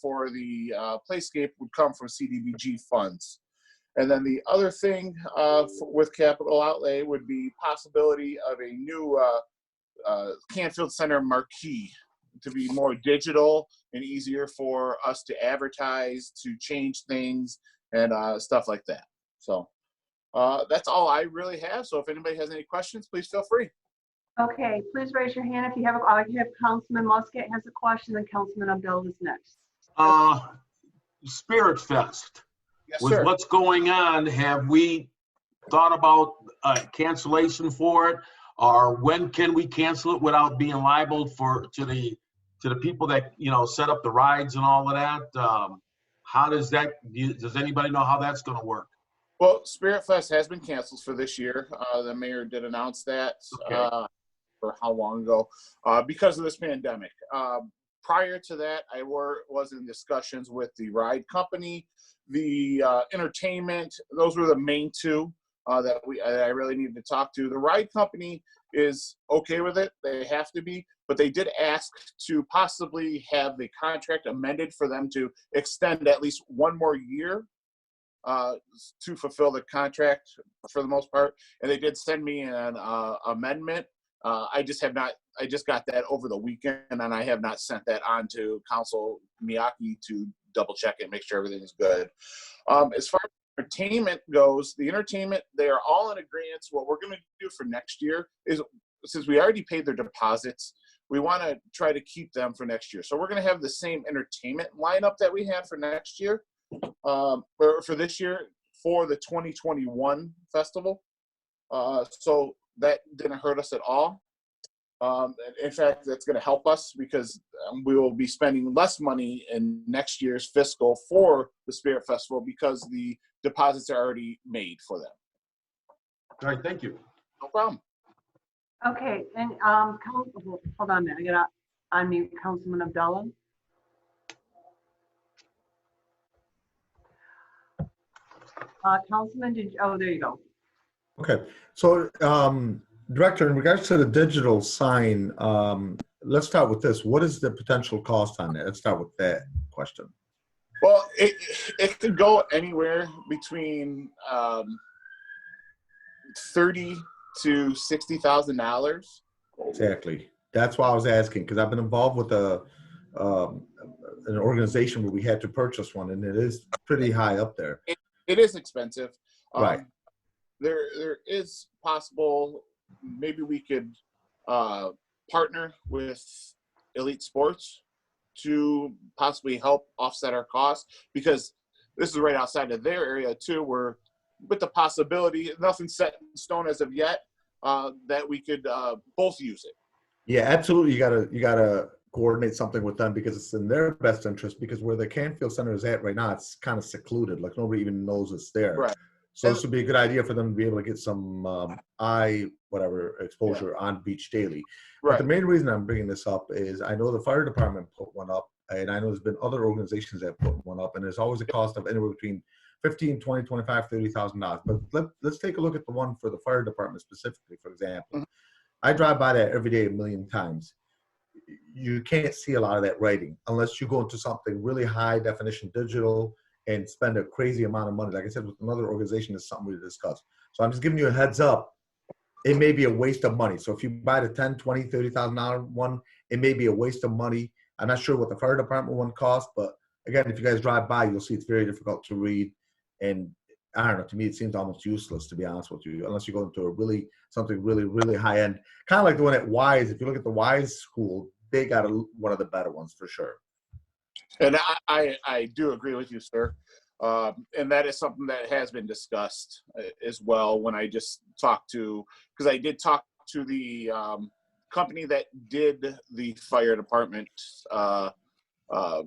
for the playscape would come from CDBG funds. And then the other thing with capital outlay would be possibility of a new Canfield Center marquee to be more digital and easier for us to advertise, to change things, and stuff like that. So that's all I really have. So if anybody has any questions, please feel free. Okay, please raise your hand if you have I have Councilman Muscat has a question, and Councilman Abdullah is next. Spirit Fest. Yes, with sir. what's going on, have we thought about cancellation for it, or when can we cancel it without being liable to the people that set up the rides and all of that? How does that? Does anybody know how that's going to work? Well, Spirit Fest has been canceled for this year. The mayor did announce that. Okay. For how long ago? Because of this pandemic. Prior to that, I was in discussions with the ride company, the entertainment. Those were the main two that I really needed to talk to. The ride company is okay with it. They have to be, but they did ask to possibly have the contract amended for them to extend at least one more year to fulfill the contract for the most part. And they did send me an amendment. I just got that over the weekend, and I have not sent that on to Council Miyake to double check it, make sure everything is good. As far as entertainment goes, the entertainment, they are all in agreement. What we're going to do for next year is, since we already paid their deposits, we want to try to keep them for next year. So we're going to have the same entertainment lineup that we had for next year, or for this year, for the 2021 festival. So that didn't hurt us at all. In fact, that's going to help us because we will be spending less money in next year's fiscal for the Spirit Festival because the deposits are already made for them. All right, thank you. No problem. Okay, and hold on a minute. I got to unmute Councilman Abdullah. Councilman, oh, there you go. Okay, so Director, in regards to the digital sign, let's start with this. What is the potential cost on that? Let's start with that question. Well, it could go anywhere between $30,000 to $60,000. Exactly. That's why I was asking, because I've been involved with a an organization where we had to purchase one, and it is pretty high up there. It is expensive. Right. There is possible, maybe we could partner with Elite Sports to possibly help offset our costs, because this is right outside of their area too, where with the possibility, nothing's set in stone as of yet, that we could both use it. Yeah, absolutely. You gotta coordinate something with them because it's in their best interest, because where the Canfield Center is at right now, it's kind of secluded. Like nobody even knows it's there. Right. So this would be a good idea for them to be able to get some exposure on Beach Daily. But Right. the main reason I'm bringing this up is I know the fire department put one up, and I know there's been other organizations that put one up, and there's always a cost of anywhere between $15, $20, $25, $30,000. But let's take a look at the one for the fire department specifically, for example. I drive by that every day a million times. You can't see a lot of that writing unless you go into something really high definition digital and spend a crazy amount of money. Like I said, with another organization, it's something we discuss. So I'm just giving you a heads up. It may be a waste of money. So if you buy the $10, $20, $30,000 one, it may be a waste of money. I'm not sure what the fire department one costs, but again, if you guys drive by, you'll see it's very difficult to read. And I don't know, to me, it seems almost useless, to be honest with you, unless you go into something really high end, kind of like the one at Wise. If you look at the Wise school, they got one of the better ones for sure. And I do agree with you, sir. And that is something that has been discussed as well when I just talked to, because I did talk to the company that did the fire department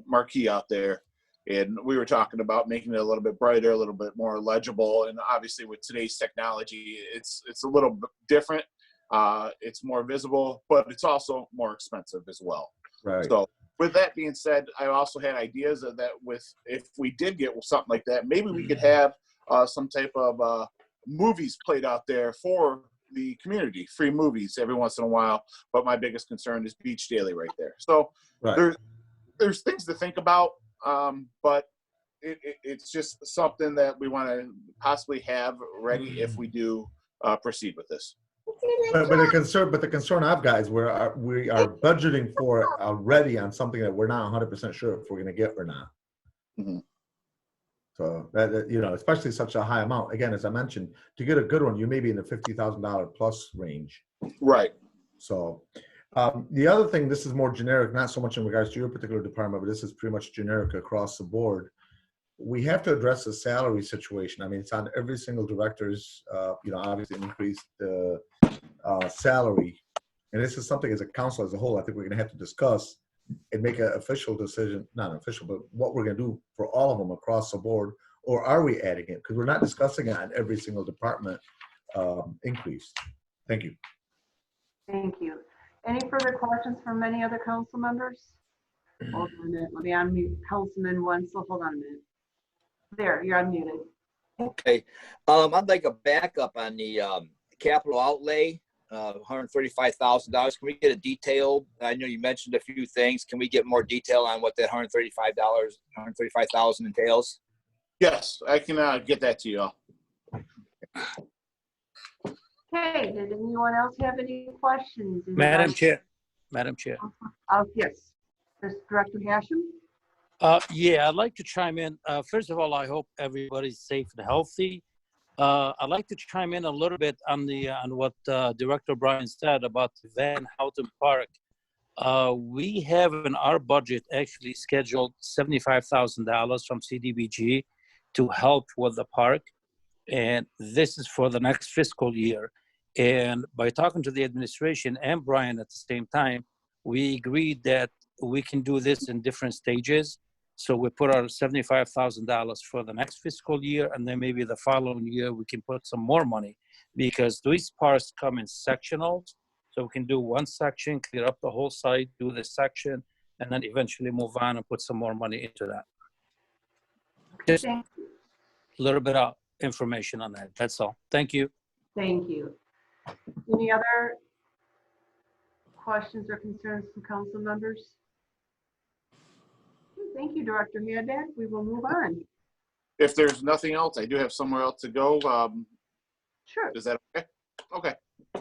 marquee out there. And we were talking about making it a little bit brighter, a little bit more legible. And obviously with today's technology, it's a little bit different. It's more visible, but it's also more expensive as well. Right. So with that being said, I also had ideas of that if we did get something like that, maybe we could have some type of movies played out there for the community, free movies every once in a while. But my biggest concern is Beach Daily right there. So there's things to think about, but it's just something that we want to possibly have ready if we do proceed with this. But the concern I've got is we are budgeting for it already on something that we're not 100% sure if we're going to get or not. Mm-hmm. So that especially such a high amount. Again, as I mentioned, to get a good one, you may be in the $50,000 plus range. Right. So the other thing, this is more generic, not so much in regards to your particular department, but this is pretty much generic across the board. We have to address the salary situation. I mean, it's on every single director's, obviously increase the salary. And this is something as a council as a whole, I think we're going to have to discuss and make an official decision, not official, but what we're going to do for all of them across the board, or are we adding it? Because we're not discussing it on every single department increase. Thank you. Thank you. Any further questions from any other council members? Hold on a minute. Let me unmute Councilman Wenzel. Hold on a minute. There, you're unmuted. Okay. I'd like a backup on the capital outlay, $135,000. Can we get a detail? I know you mentioned a few things. Can we get more detail on what that $135,000 entails? Yes, I can get that to you all. Okay, did anyone else have any questions? Madam Chair. Yes. This Director Hashem? Yeah, I'd like to chime in. First of all, I hope everybody's safe and healthy. I'd like to chime in a little bit on what Director Bryan said about the Van Houten Park. We have in our budget actually scheduled $75,000 from CDBG to help with the park. And this is for the next fiscal year. And by talking to the administration and Brian at the same time, we agreed that we can do this in different stages. So we put our $75,000 for the next fiscal year, and then maybe the following year we can put some more money, because these parks come in sectionals. So we can do one section, clear up the whole site, do this section, and then eventually move on and put some more money into that. Just a little bit of information on that. That's all. Thank you. Thank you. Any other questions or concerns from council members? Thank you, Director Haddad. We will move on. If there's nothing else, I do have somewhere else to go. Sure. Is that okay? Okay.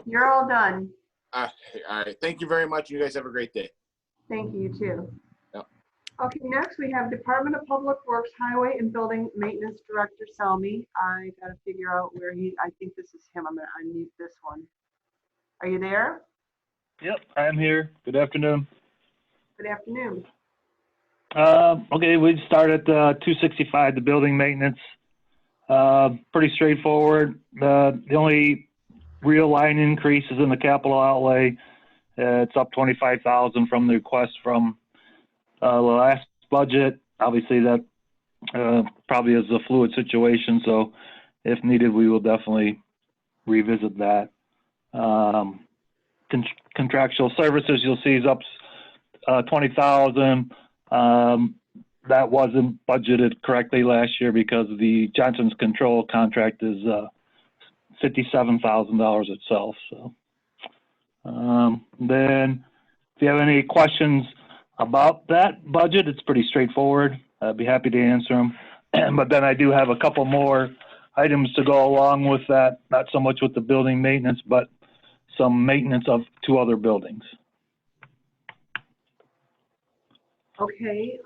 You're all done. All right. Thank you very much. You guys have a great day. Thank you, you too. Yep. Okay, next we have Department of Public Works Highway and Building Maintenance Director Selmy. I gotta figure out where I think this is him. I'm gonna unmute this one. Are you there? Yep, I'm here. Good afternoon. Good afternoon. Okay, we start at 265, the building maintenance. Pretty straightforward. The only real line increase is in the capital outlay. It's up 25,000 from the request from the last budget. Obviously, that probably is a fluid situation, so if needed, we will definitely revisit that. Contractual services, you'll see, is up 20,000. That wasn't budgeted correctly last year because the Johnson's Control contract is $57,000 itself. So, then if you have any questions about that budget, it's pretty straightforward. I'd be happy to answer them. But then I do have a couple more items to go along with that, not so much with the building maintenance, but some maintenance of 2 other buildings. Okay,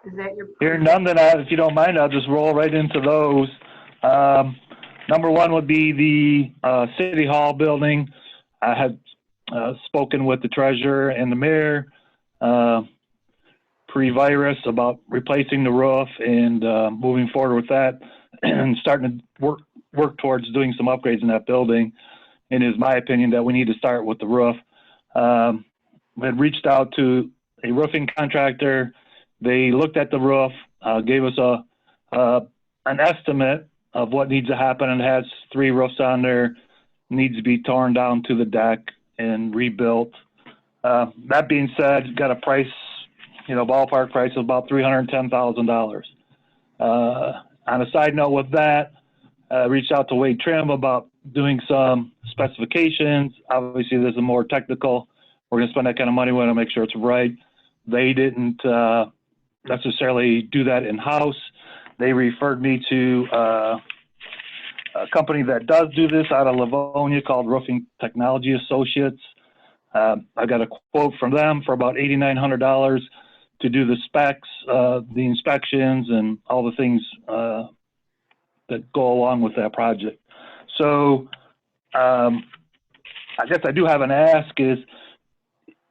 is that your? Here, none that if you don't mind, I'll just roll right into those. Number 1 would be the City Hall building. I had spoken with the treasurer and the mayor pre-virus about replacing the roof and moving forward with that and starting to work towards doing some upgrades in that building. And it is my opinion that we need to start with the roof. We had reached out to a roofing contractor. They looked at the roof, gave us an estimate of what needs to happen, and it has 3 roofs on there, needs to be torn down to the deck and rebuilt. That being said, got a price, ballpark price of about $310,000. On a side note with that, reached out to Wade Trim about doing some specifications. Obviously, this is more technical. We're going to spend that kind of money. We want to make sure it's right. They didn't necessarily do that in-house. They referred me to a company that does do this out of Livonia called Roofing Technology Associates. I got a quote from them for about $8,900 to do the specs, the inspections, and all the things that go along with that project. So I guess I do have an ask is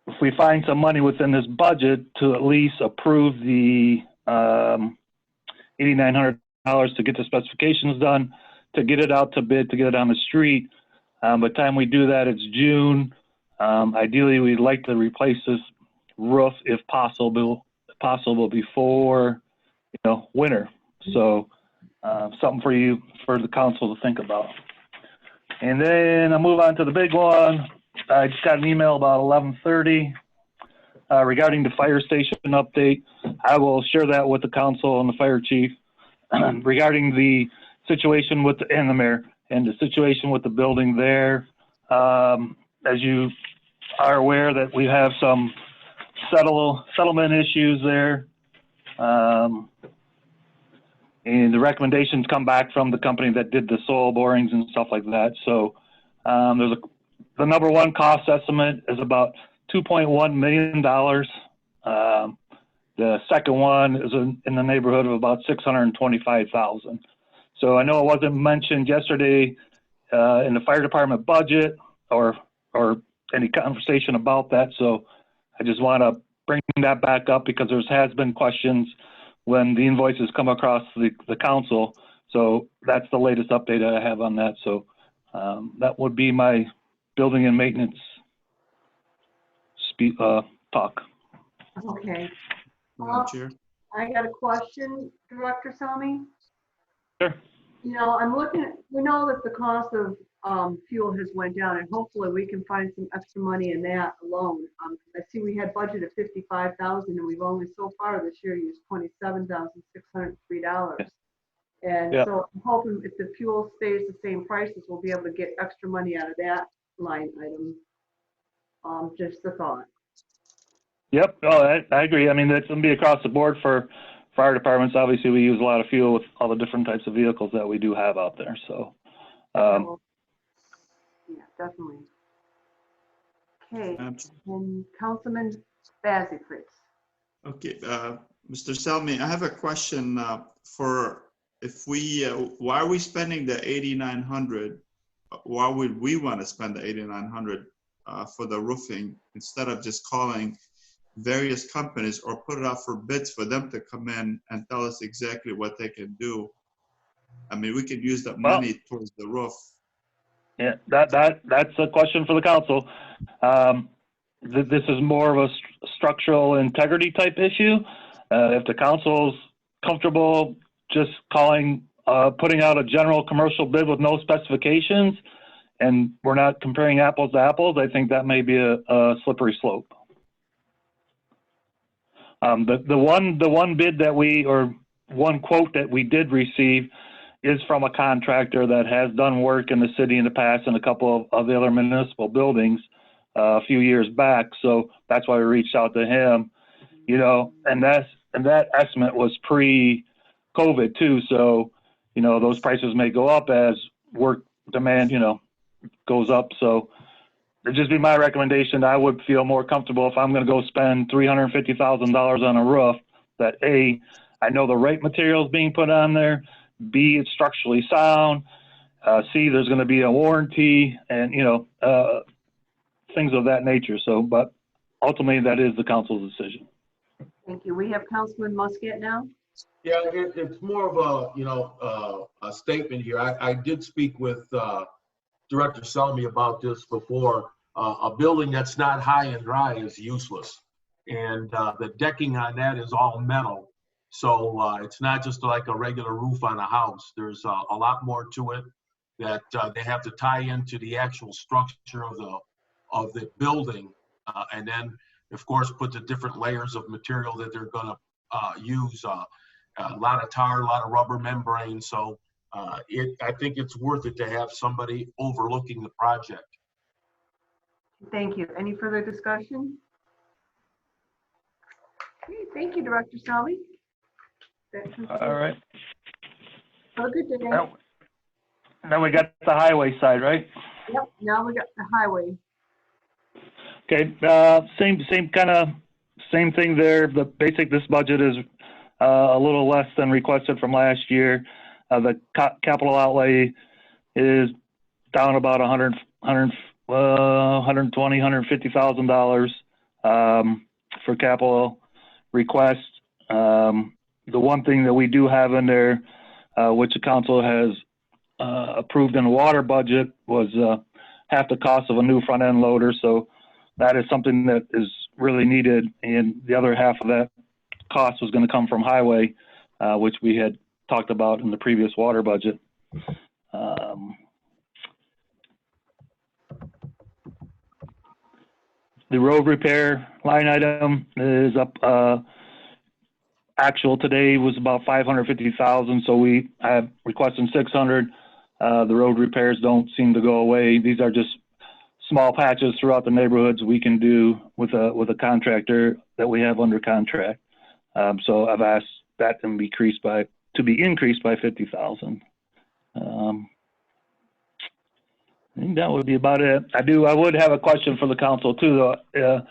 if we find some money within this budget to at least approve the $8,900 to get the specifications done, to get it out to bid, to get it on the street. By the time we do that, it's June. Ideally, we'd like to replace this roof if possible before, winter. So something for the council to think about. And then I'll move on to the big one. I just got an email about 11:30 regarding the fire station update. I will share that with the council and the fire chief regarding the situation and the mayor and the situation with the building there. As you are aware that we have some settlement issues there. And the recommendations come back from the company that did the soil borings and stuff like that. So the number 1 cost estimate is about $2.1 million. The second one is in the neighborhood of about $625,000. So I know it wasn't mentioned yesterday in the fire department budget or any conversation about that. So I just want to bring that back up because there has been questions when the invoices come across the council. So that's the latest update that I have on that. So that would be my building and maintenance talk. Okay. Madam Chair. I got a question, Director Selmy. Sure. I'm looking at, we know that the cost of fuel has went down, and hopefully we can find some extra money in that alone. I see we had budgeted $55,000, and we've only so far this year used $27,603. And Yeah. so I'm hoping if the fuel stays the same prices, we'll be able to get extra money out of that line item. Just a thought. Yep. Oh, I agree. I mean, that's going to be across the board for fire departments. Obviously, we use a lot of fuel with all the different types of vehicles that we do have out there. So, yeah, definitely. Okay, and Councilman Bazey, please. Okay, Mr. Selmy, I have a question for if we, why are we spending the 8,900? Why would we want to spend the 8,900 for the roofing instead of just calling various companies or put it out for bids for them to come in and tell us exactly what they can do? I mean, we could use that money towards the roof. Yeah, that's a question for the council. This is more of a structural integrity type issue. If the council's comfortable just putting out a general commercial bid with no specifications, and we're not comparing apples to apples, I think that may be a slippery slope. The one bid that one quote that we did receive is from a contractor that has done work in the city in the past and a couple of the other municipal buildings a few years back. So that's why we reached out to him, and that estimate was pre-COVID too. So, those prices may go up as work demand, goes up. So it'd just be my recommendation. I would feel more comfortable if I'm going to go spend $350,000 on a roof that A, I know the right materials being put on there, B, it's structurally sound, C, there's going to be a warranty, and, things of that nature. So, but ultimately that is the council's decision. Thank you. We have Councilman Muscat now. Yeah, it's more of a statement here. I did speak with Director Selmy about this before. A building that's not high and dry is useless. And the decking on that is all metal. So it's not just like a regular roof on a house. There's a lot more to it that they have to tie into the actual structure of the building. And then, of course, put the different layers of material that they're going to use. A lot of tar, a lot of rubber membrane. So I think it's worth it to have somebody overlooking the project. Thank you. Any further discussion? Okay, thank you, Director Selby. All right. Have a good day. Then we got the highway side, right? Yep, now we got the highway. Okay, same thing there. This budget is a little less than requested from last year. The capital outlay is down about $120,000, $150,000 for capital requests. The one thing that we do have in there, which the council has approved in the water budget, was half the cost of a new front end loader. So that is something that is really needed, and the other half of that cost was going to come from highway, which we had talked about in the previous water budget. The road repair line item is up. Actual today was about 550,000, so we have requesting 600. The road repairs don't seem to go away. These are just small patches throughout the neighborhoods we can do with a contractor that we have under contract. So I've asked that to be increased by 50,000. I think that would be about it. I would have a question for the council too, though.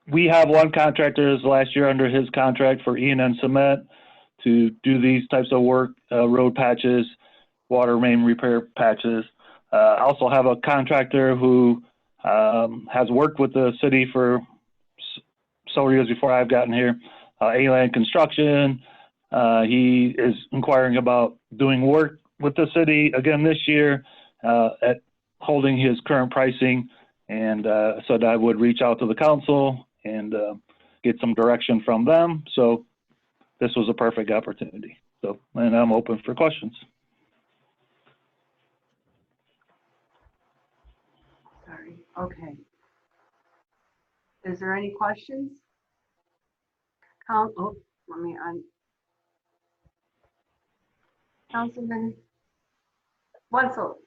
We have one contractor last year under his contract for E&N Cement to do these types of work, road patches, water main repair patches. I also have a contractor who has worked with the city for several years before I've gotten here, A-Land Construction. He is inquiring about doing work with the city again this year at holding his current pricing, and said I would reach out to the council and get some direction from them. So this was a perfect opportunity. So, and I'm open for questions. Sorry. Okay. Is there any questions? Councilman Wenzel.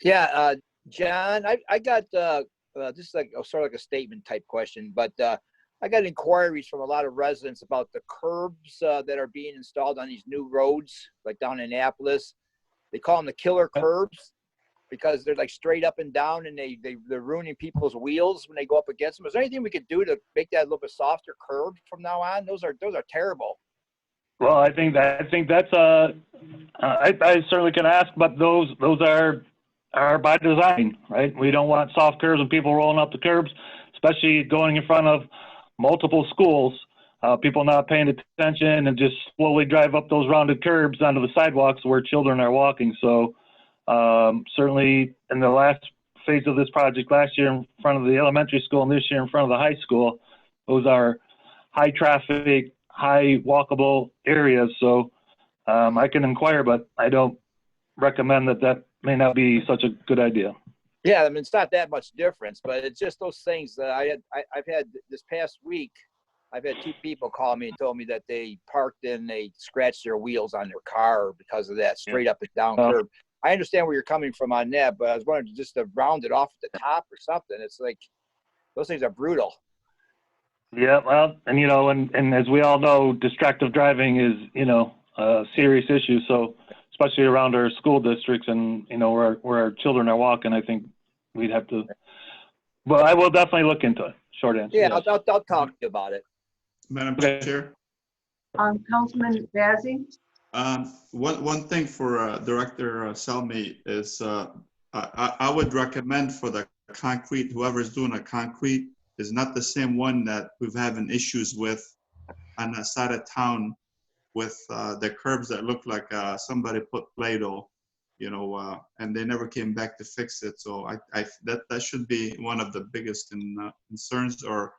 Yeah, John, I got this is like sort of like a statement type question, but I got inquiries from a lot of residents about the curbs that are being installed on these new roads, like down in Annapolis. They call them the killer curbs. because they're like straight up and down, and they're ruining people's wheels when they go up against them. Is there anything we could do to make that a little bit softer curb from now on? Those are terrible. Well, I think that's I certainly can ask, but those are by design, right? We don't want soft curbs and people rolling up the curbs, especially going in front of multiple schools. People not paying attention and just slowly drive up those rounded curbs onto the sidewalks where children are walking. So certainly in the last phase of this project last year in front of the elementary school and this year in front of the high school, those are high traffic, high walkable areas. So I can inquire, but I don't recommend that may not be such a good idea. Yeah, I mean, it's not that much difference, but it's just those things that I've had this past week. I've had 2 people call me and told me that they parked and they scratched their wheels on their car because of that straight up and down curb. I understand where you're coming from on that, but I was wondering just to round it off at the top or something. It's like, those things are brutal. Yeah, well, and and as we all know, distracted driving is, a serious issue. So especially around our school districts and, where our children are walking, I think we'd have to, well, I will definitely look into it. Short answer. Yeah, yes. I'll talk to you about it. Madam Chair. Councilman Bazey? One thing for Director Selmy is I would recommend for the concrete, whoever's doing a concrete is not the same one that we've having issues with on the side of town with the curbs that look like somebody put Play-Doh, and they never came back to fix it. So that should be one of the biggest concerns or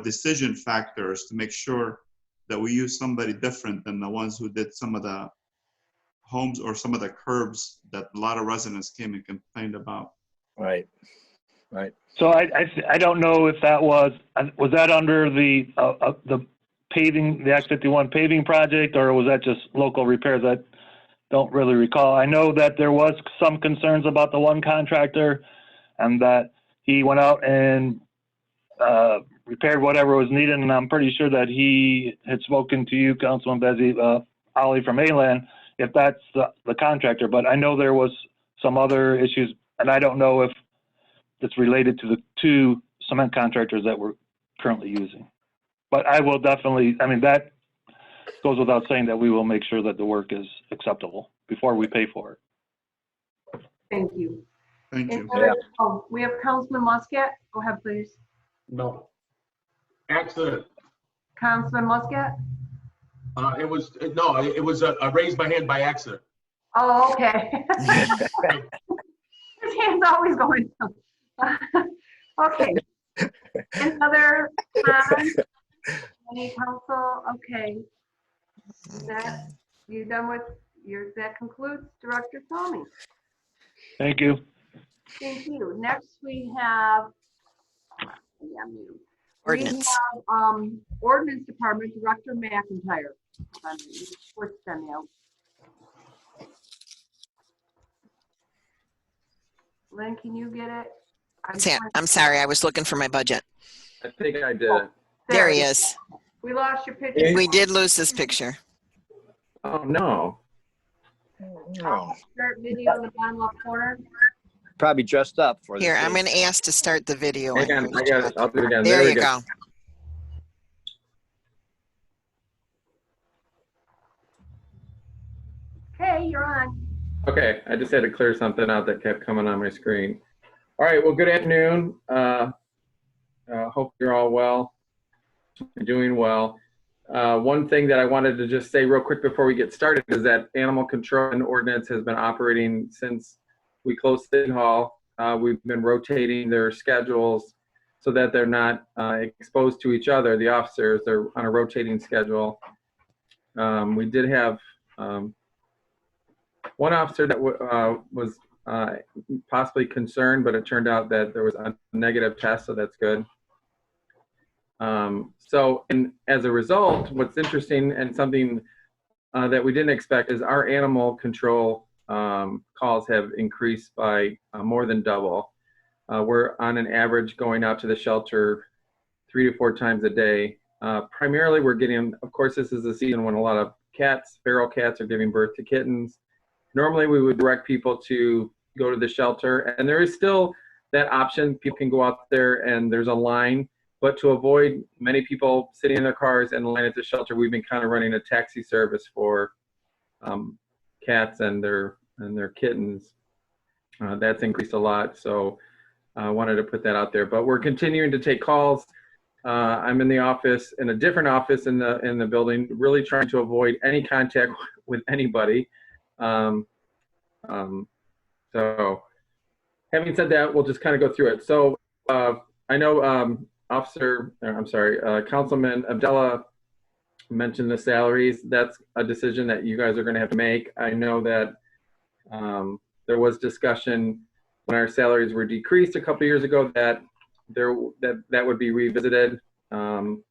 decision factors to make sure that we use somebody different than the ones who did some of the homes or some of the curbs that a lot of residents came and complained about. Right. So I don't know if that was that under the paving, the Act 51 paving project, or was that just local repairs? I don't really recall. I know that there was some concerns about the one contractor and that he went out and repaired whatever was needed, and I'm pretty sure that he had spoken to you, Councilman Bezzi, Ollie from Ayland, if that's the contractor. But I know there was some other issues, and I don't know if it's related to the 2 cement contractors that we're currently using. But I will definitely, that goes without saying that we will make sure that the work is acceptable before we pay for it. Thank you. Thank you. Oh, we have Councilman Muscat. Go ahead, please. No. Accident. Councilman Muscat? It was a raised my hand by accident. Oh, okay. His hand's always going down. Okay. Another any council? Okay. You done with that concludes Director Tommy. Thank you. Thank you. Next we have Ordinance. We have Ordinance Department Director McIntyre. Lynn, can you get it? I'm sorry, I was looking for my budget. I think I did. There he is. We lost your picture. We did lose this picture. Oh, no. Start video in the bottom left corner. Probably dressed up for Here, this I'm date. going to ask to start the video. Hang on, I got it. I'll do it again. There we you go. Okay, you're on. Okay, I just had to clear something out that kept coming on my screen. All right, well, good afternoon. Hope you're all well, doing well. One thing that I wanted to just say real quick before we get started is that animal control and ordinance has been operating since we closed City Hall. We've been rotating their schedules so that they're not exposed to each other. The officers, they're on a rotating schedule. We did have one officer that was possibly concerned, but it turned out that there was a negative test, so that's good. And as a result, what's interesting and something that we didn't expect is our animal control calls have increased by more than double. We're on an average going out to the shelter 3 to 4 times a day. Primarily, we're getting, of course, this is a season when a lot of cats, feral cats, are giving birth to kittens. Normally, we would direct people to go to the shelter. And there is still that option. People can go out there and there's a line, but to avoid many people sitting in their cars and line at the shelter, we've been kind of running a taxi service for cats and their kittens. That's increased a lot. So I wanted to put that out there, but we're continuing to take calls. I'm in the office, in a different office in the building, really trying to avoid any contact with anybody. So having said that, we'll just kind of go through it. So I know Councilman Abdullah mentioned the salaries. That's a decision that you guys are going to have to make. I know that there was discussion when our salaries were decreased a couple years ago that that would be revisited. And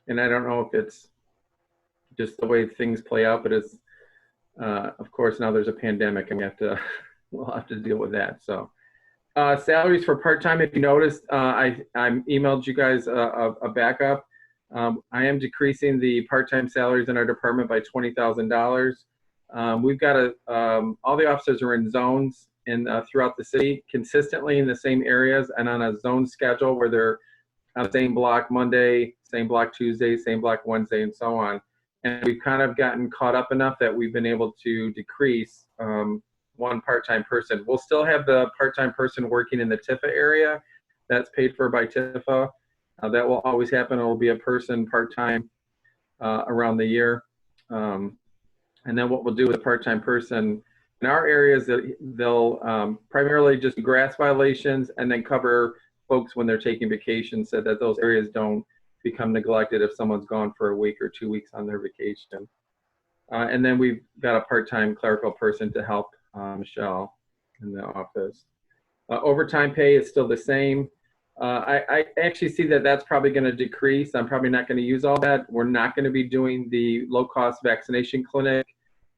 I don't know if it's just the way things play out, but it's of course now there's a pandemic and we'll have to deal with that. So salaries for part-time, if you noticed, I emailed you guys a backup. I am decreasing the part-time salaries in our department by $20,000. We've got all the officers are in zones throughout the city, consistently in the same areas and on a zone schedule where they're on the same block Monday, same block Tuesday, same block Wednesday, and so on. And we've kind of gotten caught up enough that we've been able to decrease one part-time person. We'll still have the part-time person working in the Tifa area. That's paid for by Tifa. That will always happen. It will be a person part-time around the year. And then what we'll do with a part-time person in our areas, they'll primarily just grass violations and then cover folks when they're taking vacation so that those areas don't become neglected if someone's gone for a week or 2 weeks on their vacation. And then we've got a part-time clerical person to help Michelle in the office. Overtime pay is still the same. I actually see that that's probably going to decrease. I'm probably not going to use all that. We're not going to be doing the low-cost vaccination clinic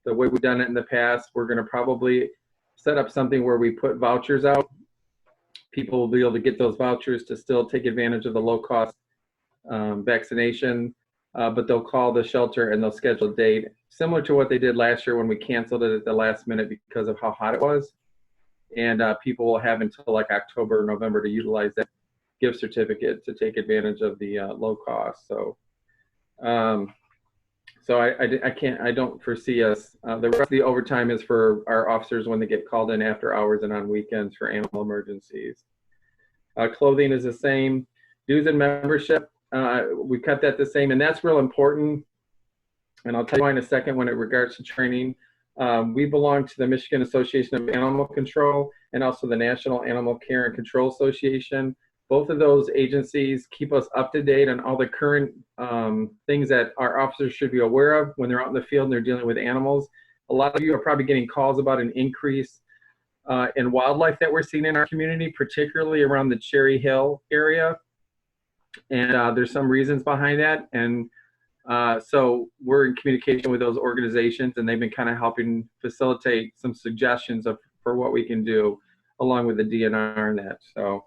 the way we've done it in the past. We're going to probably set up something where we put vouchers out. People will be able to get those vouchers to still take advantage of the low-cost vaccination, but they'll call the shelter and they'll schedule a date, similar to what they did last year when we canceled it at the last minute because of how hot it was. And people will have until like October, November to utilize that gift certificate to take advantage of the low cost. So, I don't foresee us. The rest of the overtime is for our officers when they get called in after hours and on weekends for animal emergencies. Clothing is the same. Dues and membership, we kept that the same, and that's real important. And I'll tell you why in a second when it regards to training. We belong to the Michigan Association of Animal Control and also the National Animal Care and Control Association. Both of those agencies keep us up to date on all the current things that our officers should be aware of when they're out in the field and they're dealing with animals. A lot of you are probably getting calls about an increase in wildlife that we're seeing in our community, particularly around the Cherry Hill area. And there's some reasons behind that. And so we're in communication with those organizations, and they've been kind of helping facilitate some suggestions for what we can do along with the DNR and that. So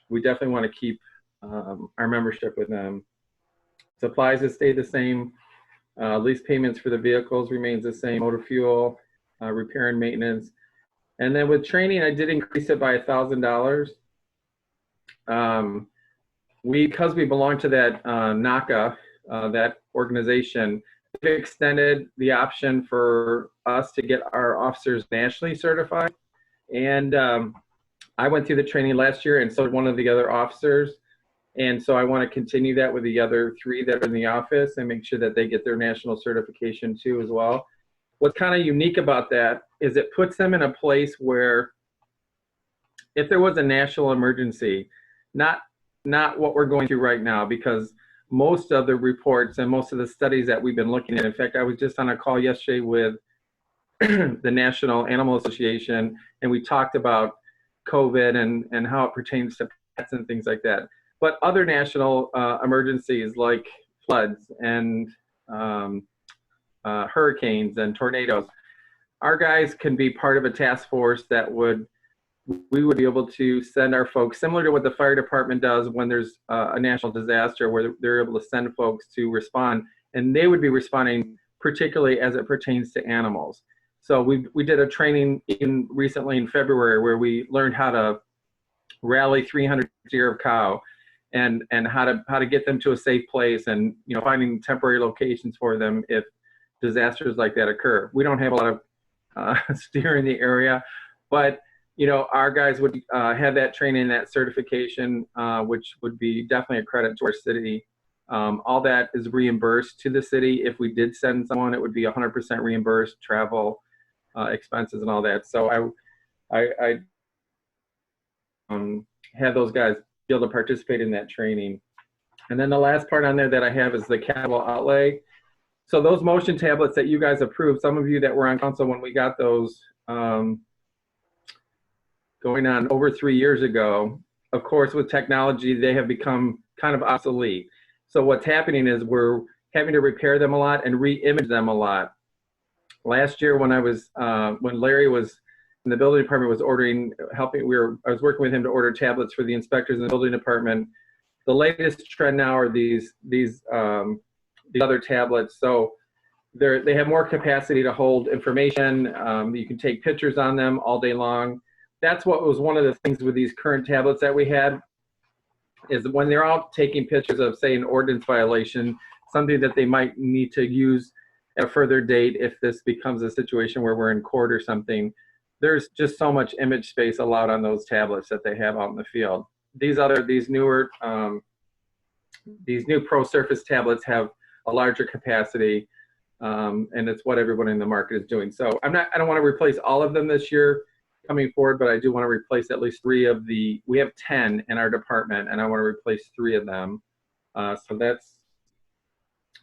we definitely want to keep our membership with them. Supplies have stayed the same. Lease payments for the vehicles remains the same. Motor fuel, repair and maintenance. And then with training, I did increase it by $1,000. Because we belong to that NACA, that organization, they've extended the option for us to get our officers nationally certified. And I went through the training last year, and so did one of the other officers. And so I want to continue that with the other 3 that are in the office and make sure that they get their national certification too as well. What's kind of unique about that is it puts them in a place where if there was a national emergency, not what we're going through right now, because most of the reports and most of the studies that we've been looking at, in fact, I was just on a call yesterday with the National Animal Association, and we talked about COVID and how it pertains to pets and things like that. But other national emergencies like floods and hurricanes and tornadoes, our guys can be part of a task force that we would be able to send our folks, similar to what the fire department does when there's a national disaster, where they're able to send folks to respond, and they would be responding particularly as it pertains to animals. So we did a training recently in February where we learned how to rally 300 deer of cow, and how to get them to a safe place, and finding temporary locations for them if disasters like that occur. We don't have a lot of steer in the area, but our guys would have that training, that certification, which would be definitely a credit to our city. All that is reimbursed to the city. If we did send someone, it would be 100% reimbursed, travel expenses and all that. So I have those guys be able to participate in that training. And then the last part on there that I have is the capital outlay. So those motion tablets that you guys approved, some of you that were on council when we got those going on over 3 years ago, of course, with technology, they have become kind of obsolete. So what's happening is we're having to repair them a lot and re-image them a lot. Last year when when Larry was in the building department was I was working with him to order tablets for the inspectors in the building department. The latest trend now are these other tablets. So they have more capacity to hold information. You can take pictures on them all day long. That's what was one of the things with these current tablets that we had, is when they're out taking pictures of, say, an ordinance violation, something that they might need to use at a further date if this becomes a situation where we're in court or something. There's just so much image space allowed on those tablets that they have out in the field. These new Pro Surface tablets have a larger capacity, and it's what everyone in the market is doing. So I don't want to replace all of them this year coming forward, but I do want to replace at least 3 of we have 10 in our department, and I want to replace 3 of them. So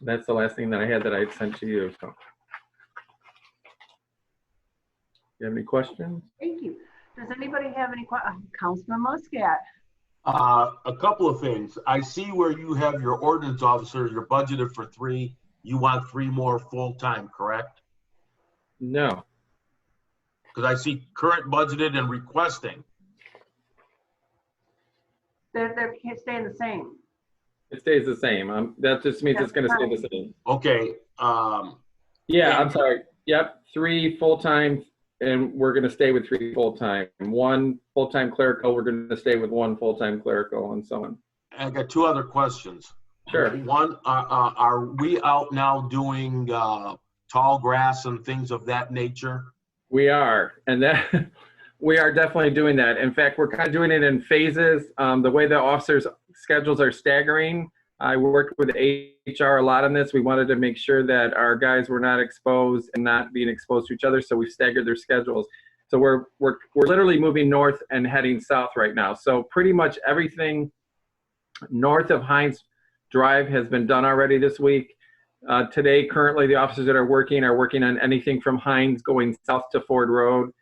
that's the last thing that I had that I had sent to you. So, you have any questions? Thank you. Does anybody have any questions? Councilman Muscat. A couple of things. I see where you have your ordinance officer, you're budgeted for 3. You want 3 more full-time, correct? No. Because I see current budgeted and requesting. They're staying the same. It stays the same. That just means it's going to stay the same. Okay. Yeah, I'm sorry. Yep, 3 full-time, and we're going to stay with 3 full-time. 1 full-time clerical, we're going to stay with 1 full-time clerical, and so on. I got 2 other questions. Sure. One, are we out now doing tall grass and things of that nature? We are, and we are definitely doing that. In fact, we're kind of doing it in phases. The way the officers' schedules are staggering, I worked with HR a lot on this. We wanted to make sure that our guys were not exposed and not being exposed to each other, so we staggered their schedules. So we're literally moving north and heading south right now. So pretty much everything north of Hines Drive has been done already this week. Today, currently, the officers that are working on anything from Hines going south to Ford Road.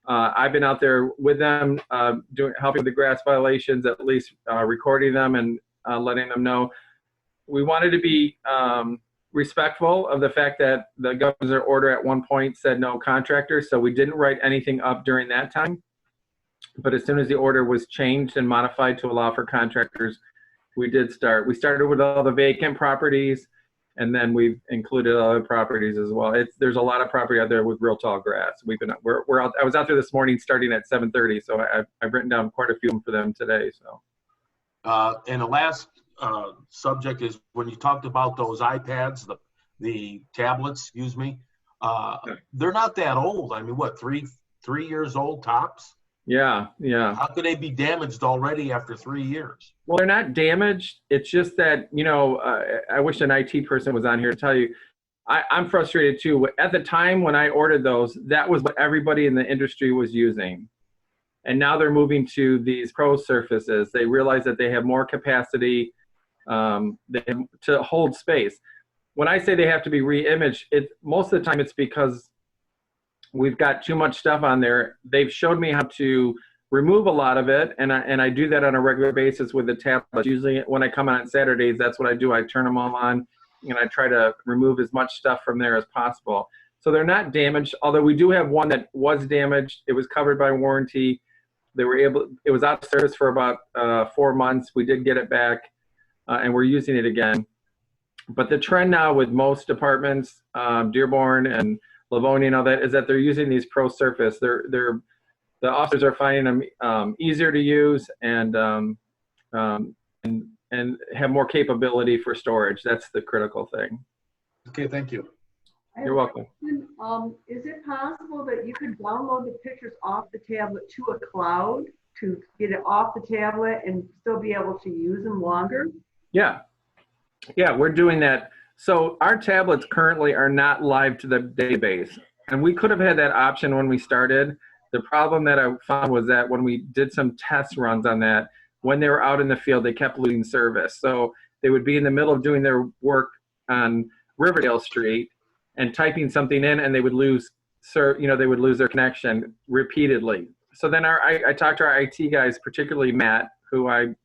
I've been out there with them, helping with the grass violations, at least recording them and letting them know. We wanted to be respectful of the fact that the governor's order at one point said no contractors, so we didn't write anything up during that time. But as soon as the order was changed and modified to allow for contractors, we did start. We started with all the vacant properties, and then we've included other properties as well. There's a lot of property out there with real tall grass. We're out. I was out there this morning starting at 7:30, so I've written down quite a few for them today. So. And the last subject is when you talked about those iPads, the tablets, excuse me, they're not that old. I mean, what, 3 years old tops? Yeah. How could they be damaged already after 3 years? Well, they're not damaged. It's just that, I wish an IT person was on here to tell you. I'm frustrated too. At the time when I ordered those, that was what everybody in the industry was using. And now they're moving to these Pro Surfaces. They realize that they have more capacity to hold space. When I say they have to be re-imaged, most of the time it's because we've got too much stuff on there. They've showed me how to remove a lot of it, and I do that on a regular basis with the tablets. Usually when I come on Saturdays, that's what I do. I turn them all on, and I try to remove as much stuff from there as possible. So they're not damaged, although we do have one that was damaged. It was covered by warranty. It was out of service for about 4 months. We did get it back, and we're using it again. But the trend now with most departments, Dearborn and Livonia and all that, is that they're using these Pro Surface. The officers are finding them easier to use and have more capability for storage. That's the critical thing. Okay, thank you. You're welcome. Is it possible that you could download the pictures off the tablet to a cloud to get it off the tablet and still be able to use them longer? Yeah, we're doing that. So our tablets currently are not live to the database, and we could have had that option when we started. The problem that I found was that when we did some test runs on that, when they were out in the field, they kept losing service. So they would be in the middle of doing their work on Riverdale Street and typing something in, and they would lose, they would lose their connection repeatedly. So then I talked to our IT guys, particularly Matt, who I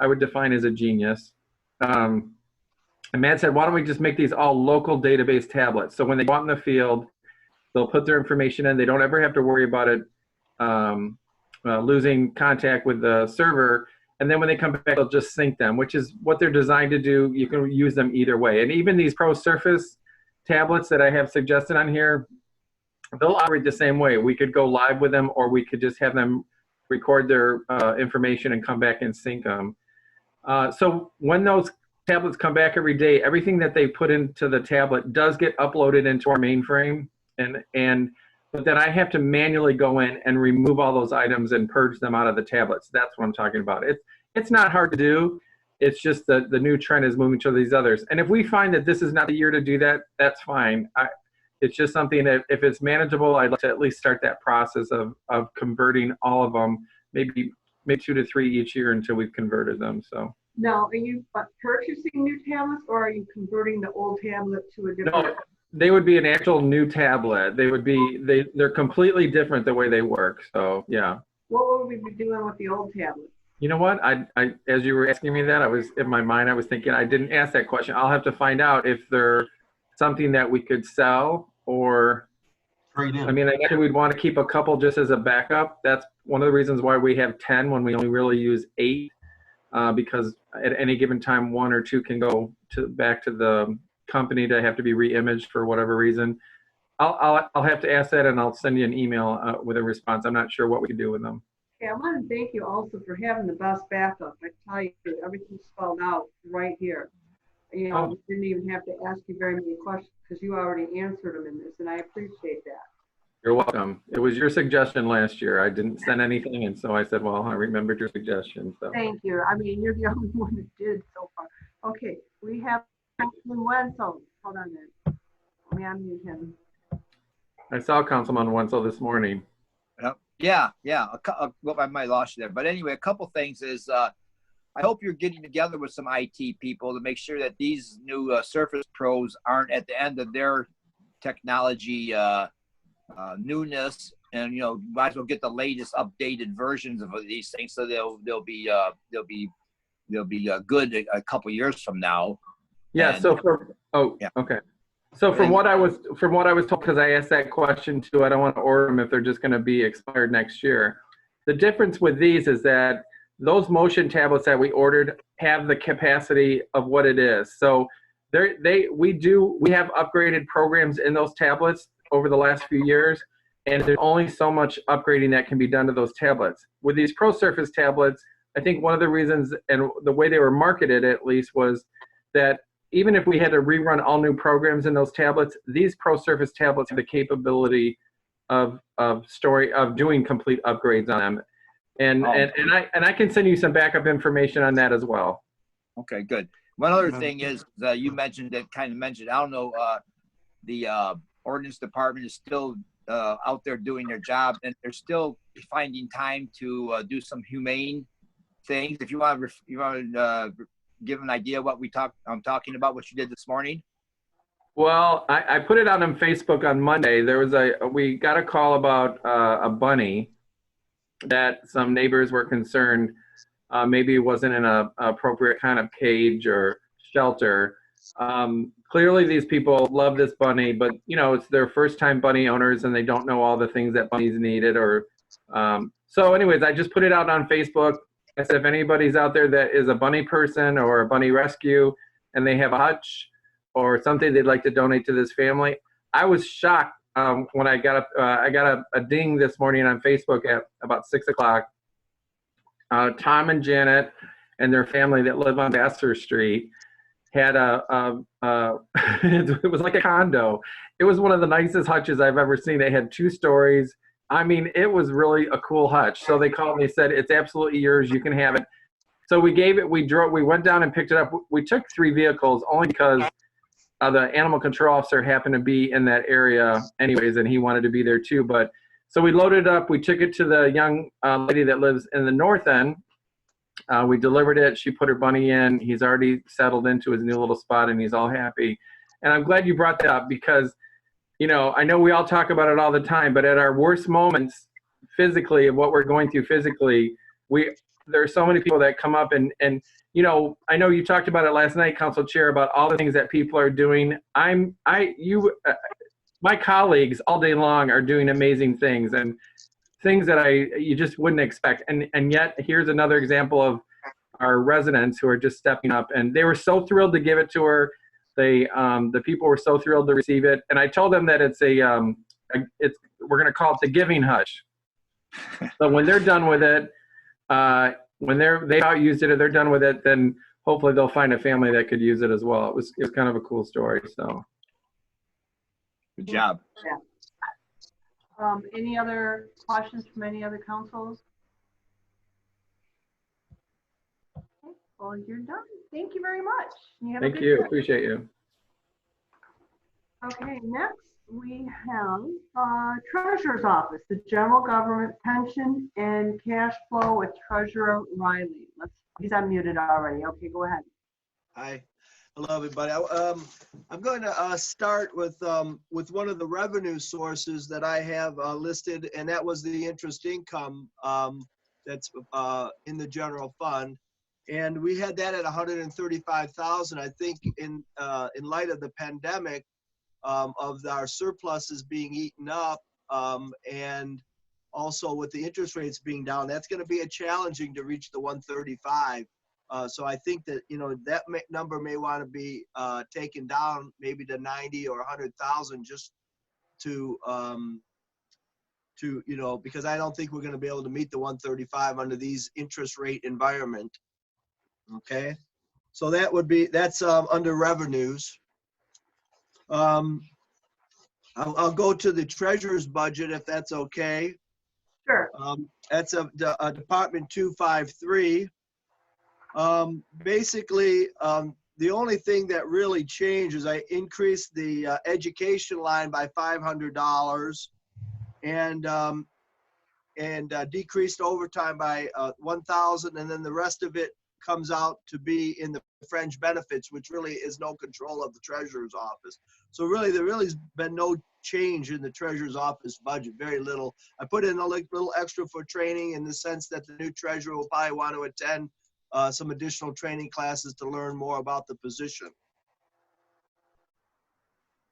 would define as a genius. And Matt said, why don't we just make these all local database tablets? So when they go out in the field, they'll put their information in. They don't ever have to worry about it losing contact with the server. And then when they come back, they'll just sync them, which is what they're designed to do. You can use them either way. And even these Pro Surface tablets that I have suggested on here, they'll operate the same way. We could go live with them, or we could just have them record their information and come back and sync them. So when those tablets come back every day, everything that they put into the tablet does get uploaded into our mainframe, but then I have to manually go in and remove all those items and purge them out of the tablets. That's what I'm talking about. It's not hard to do. It's just that the new trend is moving to these others. And if we find that this is not the year to do that, that's fine. It's just something that if it's manageable, I'd like to at least start that process of converting all of them, maybe 2 to 3 each year until we've converted them. So. Now, are you purchasing new tablets, or are you converting the old tablet to a different? No, they would be an actual new tablet. They're completely different the way they work. So yeah. What would we be doing with the old tablet? You know what? I as you were asking me that, I was in my mind, I was thinking I didn't ask that question. I'll have to find out if they're something that we could sell or. Trade in. I mean, I guess we'd want to keep a couple just as a backup. That's one of the reasons why we have 10 when we only really use 8. Because at any given time, 1 or 2 can go back to the company to have to be re-imaged for whatever reason. I'll have to ask that, and I'll send you an email with a response. I'm not sure what we can do with them. Yeah, I want to thank you also for having the best backup. I tell you, everything's spelled out right here. You know, we didn't even have to ask you very many questions because you already answered them in this, and I appreciate that. You're welcome. It was your suggestion last year. I didn't send anything, and so I said, well, I remembered your suggestion. So. Thank you. I mean, you're the only one that did so far. Okay, we have Councilman Wenzel. Hold on a minute. Let me unmute him. I saw Councilman Wenzel this morning. Yeah. Well, I might lost you there, but anyway, a couple things is I hope you're getting together with some IT people to make sure that these new Surface Pros aren't at the end of their technology newness, and might as well get the latest updated versions of these things so they'll be good a couple years from now. Yeah. And, okay. So from what I was told, because I asked that question too, I don't want to order them if they're just going to be expired next year. The difference with these is that those motion tablets that we ordered have the capacity of what it is. So we have upgraded programs in those tablets over the last few years, and there's only so much upgrading that can be done to those tablets. With these Pro Surface tablets, I think one of the reasons, and the way they were marketed at least, was that even if we had to rerun all new programs in those tablets, these Pro Surface tablets have the capability of doing complete upgrades on them. And I can send you some backup information on that as well. Okay, good. One other thing is you mentioned, I don't know, the ordinance department is still out there doing their job, and they're still finding time to do some humane things. If you want to give an idea what I'm talking about, what you did this morning. Well, I put it out on Facebook on Monday. We got a call about a bunny that some neighbors were concerned maybe it wasn't in a appropriate kind of cage or shelter. Clearly these people love this bunny, but it's their first time bunny owners and they don't know all the things that bunnies needed so anyways, I just put it out on Facebook. I said, if anybody's out there that is a bunny person or a bunny rescue and they have a hutch or something they'd like to donate to this family, I was shocked when I got a ding this morning on Facebook at about 6 o'clock. Tom and Janet and their family that live on Vassar Street had it was like a condo. It was one of the nicest hutches I've ever seen. They had 2 stories. I mean, it was really a cool hutch. So they called me and said, it's absolutely yours. You can have it. So we gave it, we went down and picked it up. We took 3 vehicles only because the animal control officer happened to be in that area anyways, and he wanted to be there too. But so we loaded it up. We took it to the young lady that lives in the north end. We delivered it. She put her bunny in. He's already settled into his new little spot, and he's all happy. And I'm glad you brought that up because, you know, I know we all talk about it all the time, but at our worst moments physically of what we're going through physically, there are so many people that come up and you know, I know you talked about it last night, Council Chair, about all the things that people are doing. My colleagues all day long are doing amazing things and things that you just wouldn't expect. And yet here's another example of our residents who are just stepping up, and they were so thrilled to give it to her. The people were so thrilled to receive it. And I told them that we're going to call it the giving hutch. So when they're done with it, when they've used it or they're done with it, then hopefully they'll find a family that could use it as well. It was kind of a cool story. So good job. Yeah. Any other questions from any other councils? Okay, well, you're done. Thank you very much. Thank you. Appreciate you. Okay, next we have Treasurer's Office, the General Government Pension and Cash Flow with Treasurer Riley. He's unmuted already. Okay, go ahead. Hi. Hello, everybody. I'm going to start with one of the revenue sources that I have listed, and that was the interest income that's in the general fund. And we had that at 135,000. I think in light of the pandemic, of our surpluses being eaten up, and also with the interest rates being down, that's going to be challenging to reach the 135. So I think that, you know, that number may want to be taken down maybe to 90 or 100,000 just to, you know, because I don't think we're going to be able to meet the 135 under these interest rate environment. Okay. So that's under revenues. I'll go to the treasurer's budget if that's okay. Sure. That's a Department 253. Basically, the only thing that really changed is I increased the education line by $500 and decreased overtime by 1,000, and then the rest of it comes out to be in the fringe benefits, which really is no control of the treasurer's office. So really, there really has been no change in the treasurer's office budget, very little. I put in a little extra for training in the sense that the new treasurer will probably want to attend some additional training classes to learn more about the position.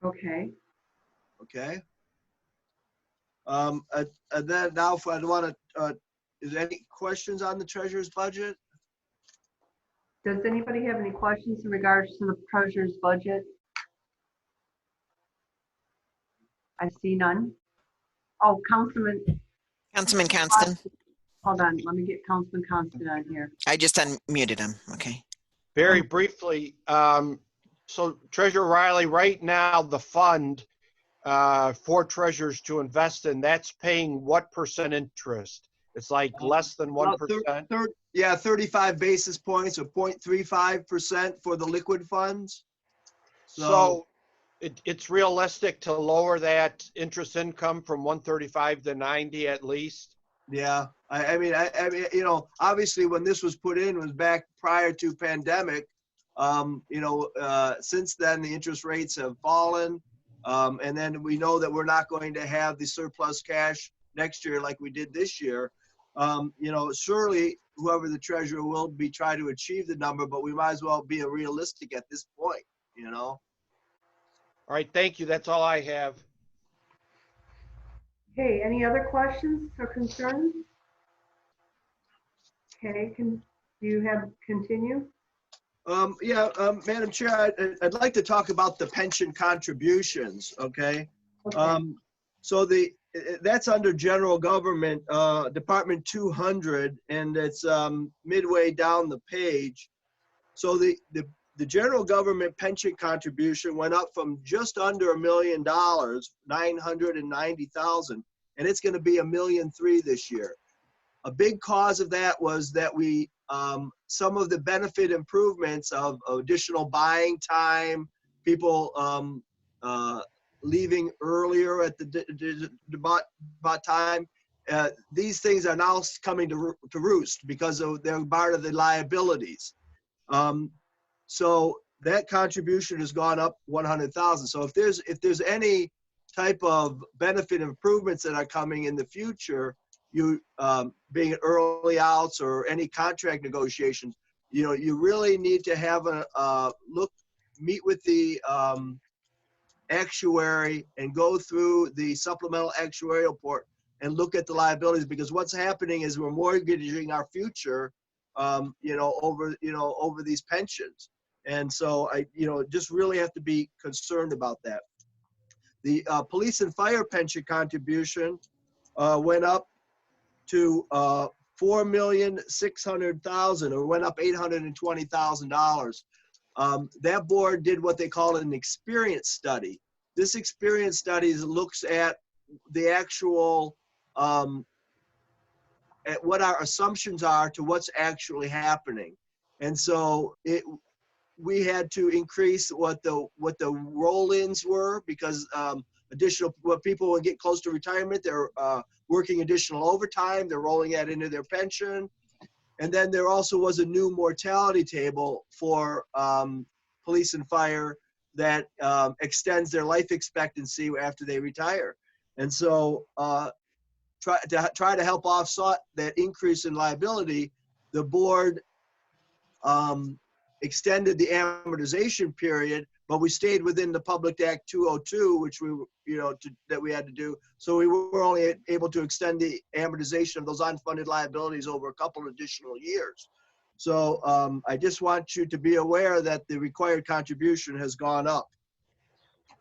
Okay. Okay. And then now, if I want to, is there any questions on the treasurer's budget? Does anybody have any questions in regards to the treasurer's budget? I see none. Oh, Councilman Constant. Hold on, let me get Councilman Constant on here. I just unmuted him. Okay. Very briefly, so Treasurer Riley, right now the fund for treasurers to invest in, that's paying what % interest? It's like less than 1%? Yeah, 35 basis points or 0.35% for the liquid funds. So it's realistic to lower that interest income from 135 to 90 at least? Yeah, I mean, you know, obviously when this was put in was back prior to pandemic. You know, since then the interest rates have fallen, and then we know that we're not going to have the surplus cash next year like we did this year. You know, surely whoever the treasurer will be trying to achieve the number, but we might as well be realistic at this point. You know. All right, thank you. That's all I have. Okay, any other questions or concerns? Okay, do you have continue? Madam Chair, I'd like to talk about the pension contributions, okay? So that's under general government, Department 200, and it's midway down the page. So the general government pension contribution went up from just under $1 million, 990,000, and it's going to be $1.3 million this year. A big cause of that was that we, some of the benefit improvements of additional buying time, people leaving earlier at the bought time, these things are now coming to roost because they're part of the liabilities. So that contribution has gone up 100,000. So if there's any type of benefit improvements that are coming in the future, you being early outs or any contract negotiations, you really need to have meet with the actuary and go through the supplemental actuarial report and look at the liabilities, because what's happening is we're mortgaging our future, over these pensions. And so just really have to be concerned about that. The police and fire pension contribution went up to $4,600,000, or went up $820,000. That board did what they call an experience study. This experience study looks at the actual, at what our assumptions are to what's actually happening. And so we had to increase what the roll-ins were, because when people would get close to retirement, they're working additional overtime, they're rolling that into their pension. And then there also was a new mortality table for police and fire that extends their life expectancy after they retire. And so try to help offset that increase in liability, the board extended the amortization period, but we stayed within the Public Act 202, which that we had to do. So we were only able to extend the amortization of those unfunded liabilities over a couple of additional years. So I just want you to be aware that the required contribution has gone up.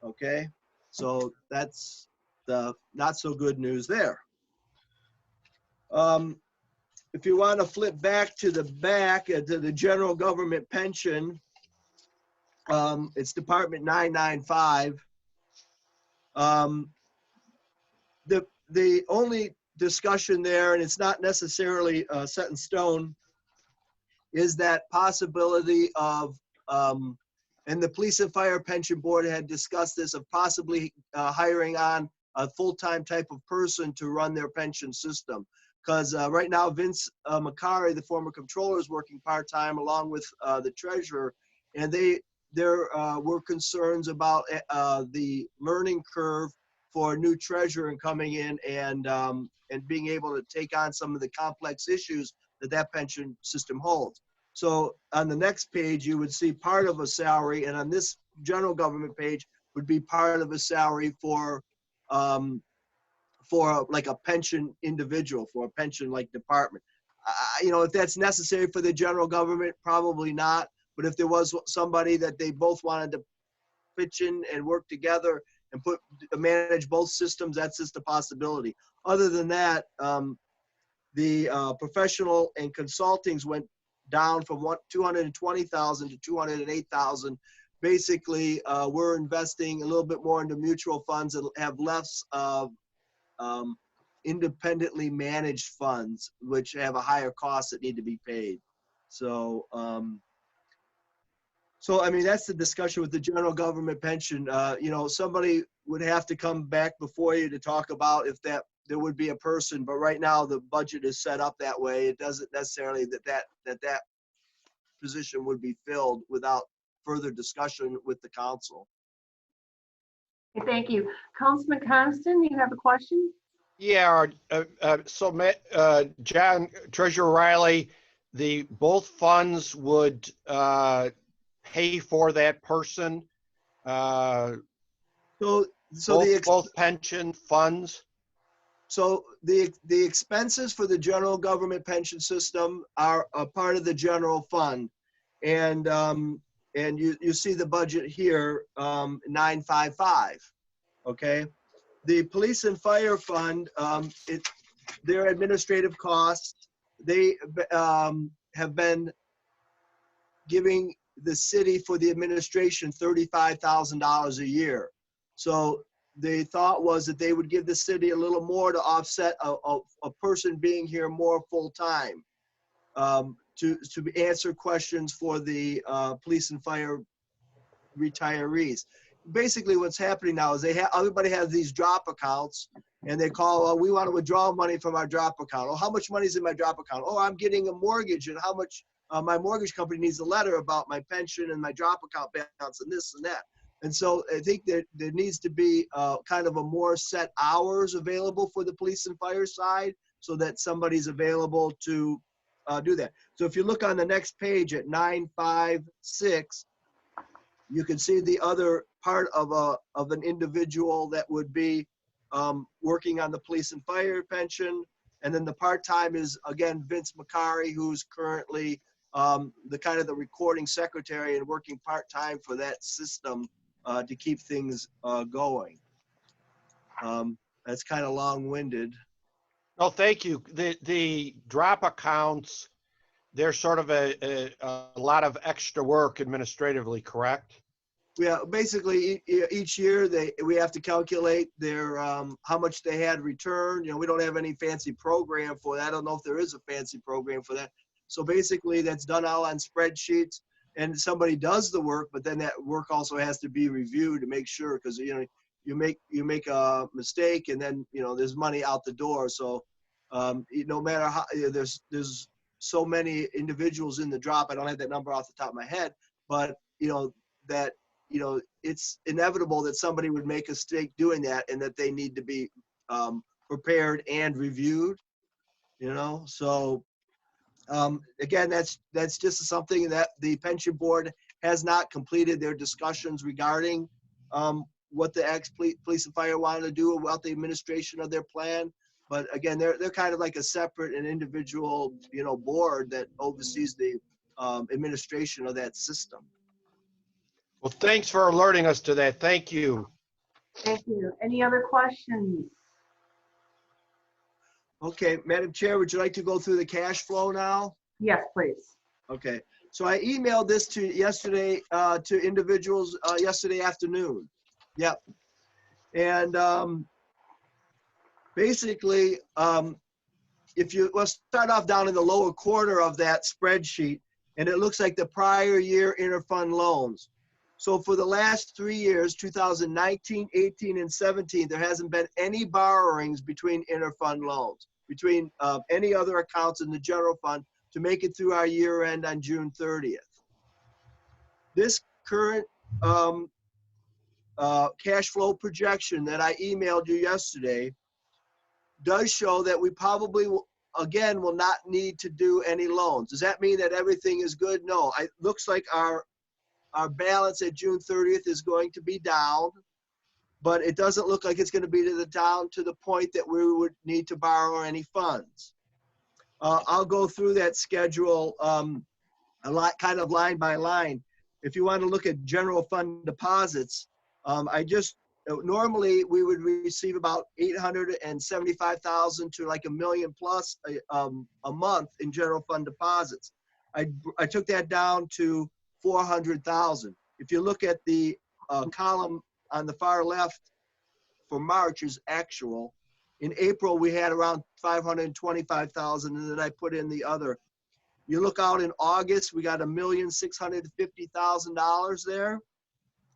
Okay, so that's the not so good news there. If you want to flip back to the general government pension, it's Department 995. The only discussion there, and it's not necessarily set in stone, is that possibility of, and the Police and Fire Pension Board had discussed this, of possibly hiring on a full-time type of person to run their pension system. Because right now, Vince Macari, the former controller, is working part-time along with the treasurer, and there were concerns about the learning curve for a new treasurer and coming in and being able to take on some of the complex issues that pension system holds. So on the next page, you would see part of a salary, and on this general government page would be part of a salary for like a pension individual, for a pension like department. If that's necessary for the general government, probably not. But if there was somebody that they both wanted to pitch in and work together and manage both systems, that's just a possibility. Other than that, the professional and consultings went down from 220,000 to 208,000. Basically, we're investing a little bit more into mutual funds that have less independently managed funds, which have a higher cost that need to be paid. So, I mean, that's the discussion with the general government pension. Somebody would have to come back before you to talk about if there would be a person, but right now the budget is set up that way. It doesn't necessarily that position would be filled without further discussion with the council. Thank you. Councilman Constant, you have a question? Yeah, John, Treasurer Riley, both funds would pay for that person. Both pension funds. So the expenses for the general government pension system are a part of the general fund, and you see the budget here, 955. Okay, the police and fire fund, their administrative costs, they have been giving the city for the administration $35,000 a year. So the thought was that they would give the city a little more to offset a person being here more full time, to answer questions for the police and fire retirees. Basically what's happening now is everybody has these drop accounts, and they call, oh, we want to withdraw money from our drop account. Oh, how much money is in my drop account? Oh, I'm getting a mortgage, and how much my mortgage company needs a letter about my pension and my drop account balance and this and that. And so I think that there needs to be kind of a more set hours available for the police and fire side, so that somebody's available to do that. So if you look on the next page at 956, you can see the other part of an individual that would be working on the police and fire pension. And then the part-time is, again, Vince Macari, who's currently the recording secretary and working part-time for that system to keep things going. That's kind of long-winded. Oh, thank you. The drop accounts, they're sort of a lot of extra work administratively, correct? Yeah, basically each year we have to calculate their how much they had returned. You know, we don't have any fancy program for that. I don't know if there is a fancy program for that. So basically that's done all on spreadsheets, and somebody does the work, but then that work also has to be reviewed to make sure, because you make a mistake, and then there's money out the door. So no matter how, there's so many individuals in the drop. I don't have that number off the top of my head, but it's inevitable that somebody would make a mistake doing that, and that they need to be prepared and reviewed. So again, that's just something that the pension board has not completed their discussions regarding what the ex-police and fire wanted to do about the administration of their plan. But again, they're kind of like a separate and individual, board that oversees the administration of that system. Well, thanks for alerting us to that. Thank you. Thank you. Any other questions? Okay, Madam Chair, would you like to go through the cash flow now? Yes, please. Okay, so I emailed this to yesterday to individuals yesterday afternoon. Yep. And basically, let's start off down in the lower corner of that spreadsheet, and it looks like the prior year interfund loans. So for the last 3 years, 2019, 18, and 17, there hasn't been any borrowings between interfund loans, between any other accounts in the general fund, to make it through our year end on June 30th. This current cash flow projection that I emailed you yesterday does show that we probably will not need to do any loans. Does that mean that everything is good? No, it looks like our balance at June 30th is going to be down, but it doesn't look like it's going to be down to the point that we would need to borrow any funds. I'll go through that schedule kind of line by line. If you want to look at general fund deposits, normally we would receive about $875,000 to like $1 million plus a month in general fund deposits. I took that down to $400,000. If you look at the column on the far left for March is actual. In April, we had around $525,000, and then I put in the other. You look out in August, we got $1,650,000 there.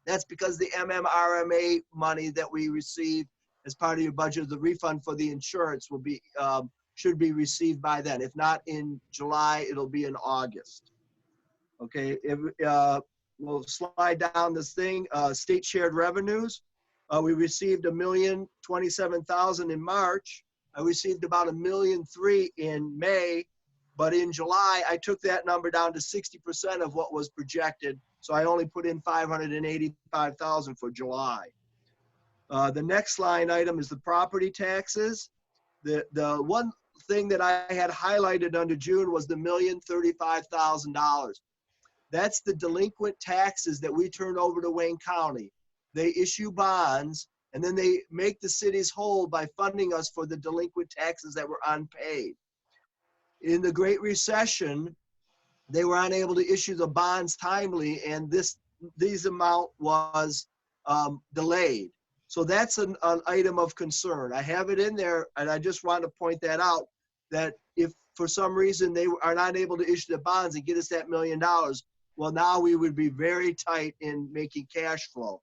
That's because the MMRMA money that we receive as part of your budget, the refund for the insurance will be should be received by then. If not in July, it'll be in August. Okay, we'll slide down this thing. State shared revenues. We received $1,027,000 in March. I received about $1.3 million in May, but in July, I took that number down to 60% of what was projected. So I only put in $585,000 for July. The next line item is the property taxes. The one thing that I had highlighted under June was the $1,035,000. That's the delinquent taxes that we turn over to Wayne County. They issue bonds, and then they make the cities whole by funding us for the delinquent taxes that were unpaid. In the Great Recession, they were unable to issue the bonds timely, and these amount was delayed. So that's an item of concern. I have it in there, and I just want to point that out, that if for some reason they are not able to issue the bonds and get us that $1 million, well, now we would be very tight in making cash flow.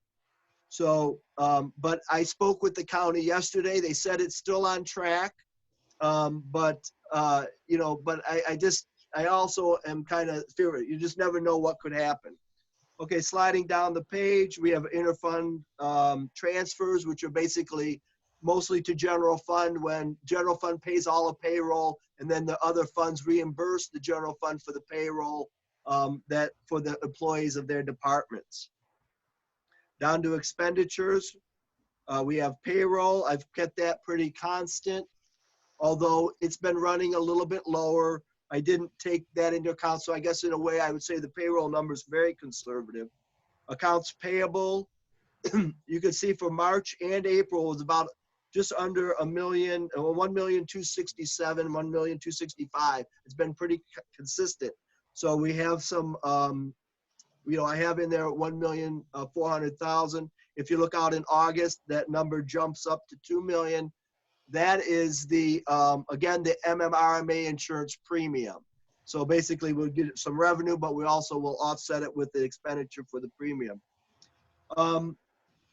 So, but I spoke with the county yesterday. They said it's still on track. But I also am kind of fearful. You just never know what could happen. Okay, sliding down the page, we have interfund transfers, which are basically mostly to general fund when general fund pays all of payroll, and then the other funds reimburse the general fund for the payroll that for the employees of their departments. Down to expenditures, we have payroll. I've kept that pretty constant, although it's been running a little bit lower. I didn't take that into account, so I guess in a way I would say the payroll number is very conservative. Accounts payable, you can see for March and April was about just under $1 million, 1,267,000, 1,265,000. It's been pretty consistent. So we have some, I have in there 1,400,000. If you look out in August, that number jumps up to 2 million. That is the, again, the MMRMA insurance premium. So basically we'll get some revenue, but we also will offset it with the expenditure for the premium.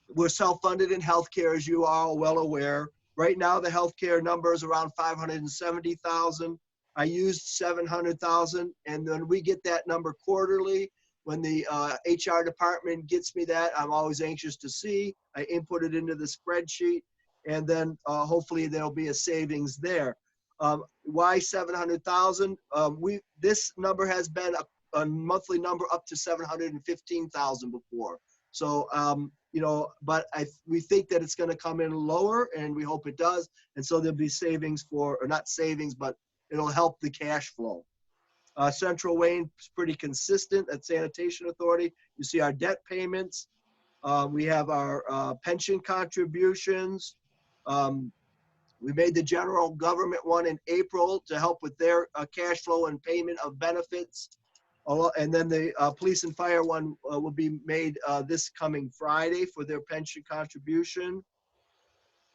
We're self-funded in healthcare, as you are all well aware. Right now, the healthcare number is around 570,000. I used 700,000, and then we get that number quarterly. When the HR department gets me that, I'm always anxious to see. I input it into the spreadsheet, and then hopefully there'll be a savings there. Why 700,000? This number has been a monthly number up to 715,000 before. So, but we think that it's going to come in lower, and we hope it does. And so there'll be savings or not savings, but it'll help the cash flow. Central Wayne is pretty consistent at Sanitation Authority. You see our debt payments. We have our pension contributions. We made the general government one in April to help with their cash flow and payment of benefits. And then the police and fire one will be made this coming Friday for their pension contribution.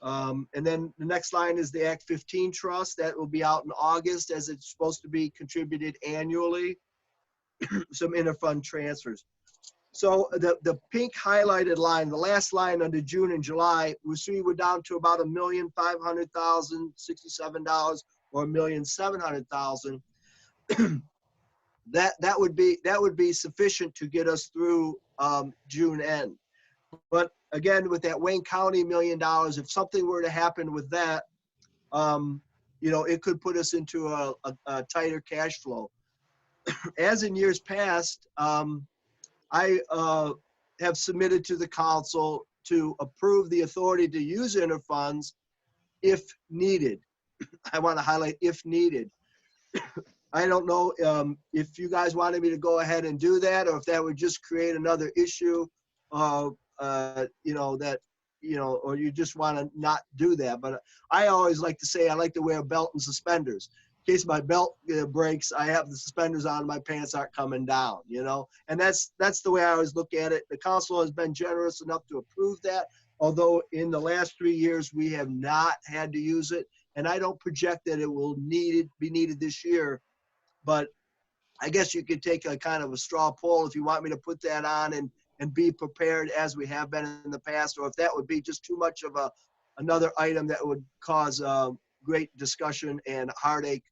And then the next line is the Act 15 trust. That will be out in August, as it's supposed to be contributed annually. Some interfund transfers. So the pink highlighted line, the last line under June and July, we see we're down to about $1,500,067 or $1,700,000. That would be sufficient to get us through June end. But again, with that Wayne County $1 million, if something were to happen with that, it could put us into a tighter cash flow. As in years past, I have submitted to the council to approve the authority to use interfunds if needed. I want to highlight if needed. I don't know if you guys wanted me to go ahead and do that, or if that would just create another issue, or you just want to not do that. But I always like to say I like to wear a belt and suspenders. In case my belt breaks, I have the suspenders on, my pants aren't coming down, and that's the way I always look at it. The council has been generous enough to approve that, although in the last 3 years we have not had to use it, and I don't project that it will be needed this year. But I guess you could take a kind of a straw poll if you want me to put that on and be prepared as we have been in the past, or if that would be just too much of another item that would cause great discussion and heartache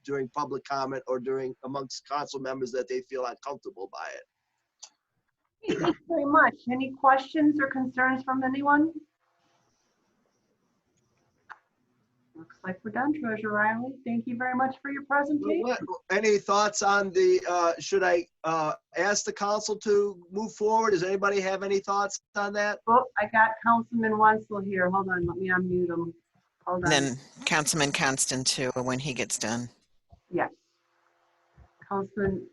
during public comment or amongst council members that they feel uncomfortable by it. Thank you very much. Any questions or concerns from anyone? Looks like we're done, Treasurer Riley. Thank you very much for your presentation. Any thoughts on should I ask the council to move forward? Does anybody have any thoughts on that? Oh, I got Councilman Wenzel here. Hold on, let me unmute him. Hold on. And then Councilman Constant too, when he gets done. Yes. Councilman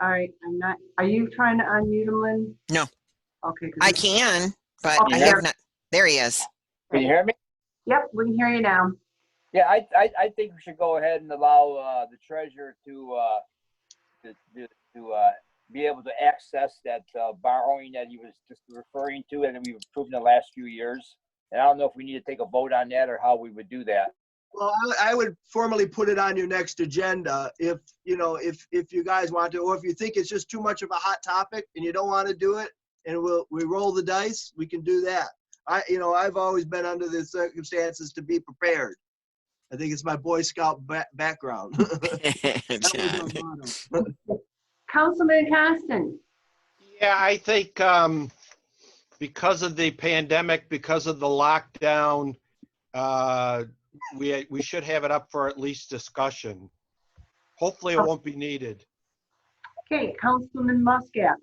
All right, are you trying to unmute him, Lynn? No, Okay. 'cause I it's- can, but Oh, I there. have not. There he is. Can you hear me? Yep, we can hear you now. Yeah, I think we should go ahead and allow the treasurer to be able to access that borrowing that he was just referring to and that we've approved in the last few years. And I don't know if we need to take a vote on that or how we would do that. Well, I would formally put it on your next agenda if, you know, if you guys want to, or if you think it's just too much of a hot topic and you don't want to do it, and we roll the dice, we can do that. I've always been under the circumstances to be prepared. I think it's my Boy Scout background. Councilman Constant. Yeah, I think because of the pandemic, because of the lockdown, we should have it up for at least discussion. Hopefully it won't be needed. Okay, Councilman Muscat.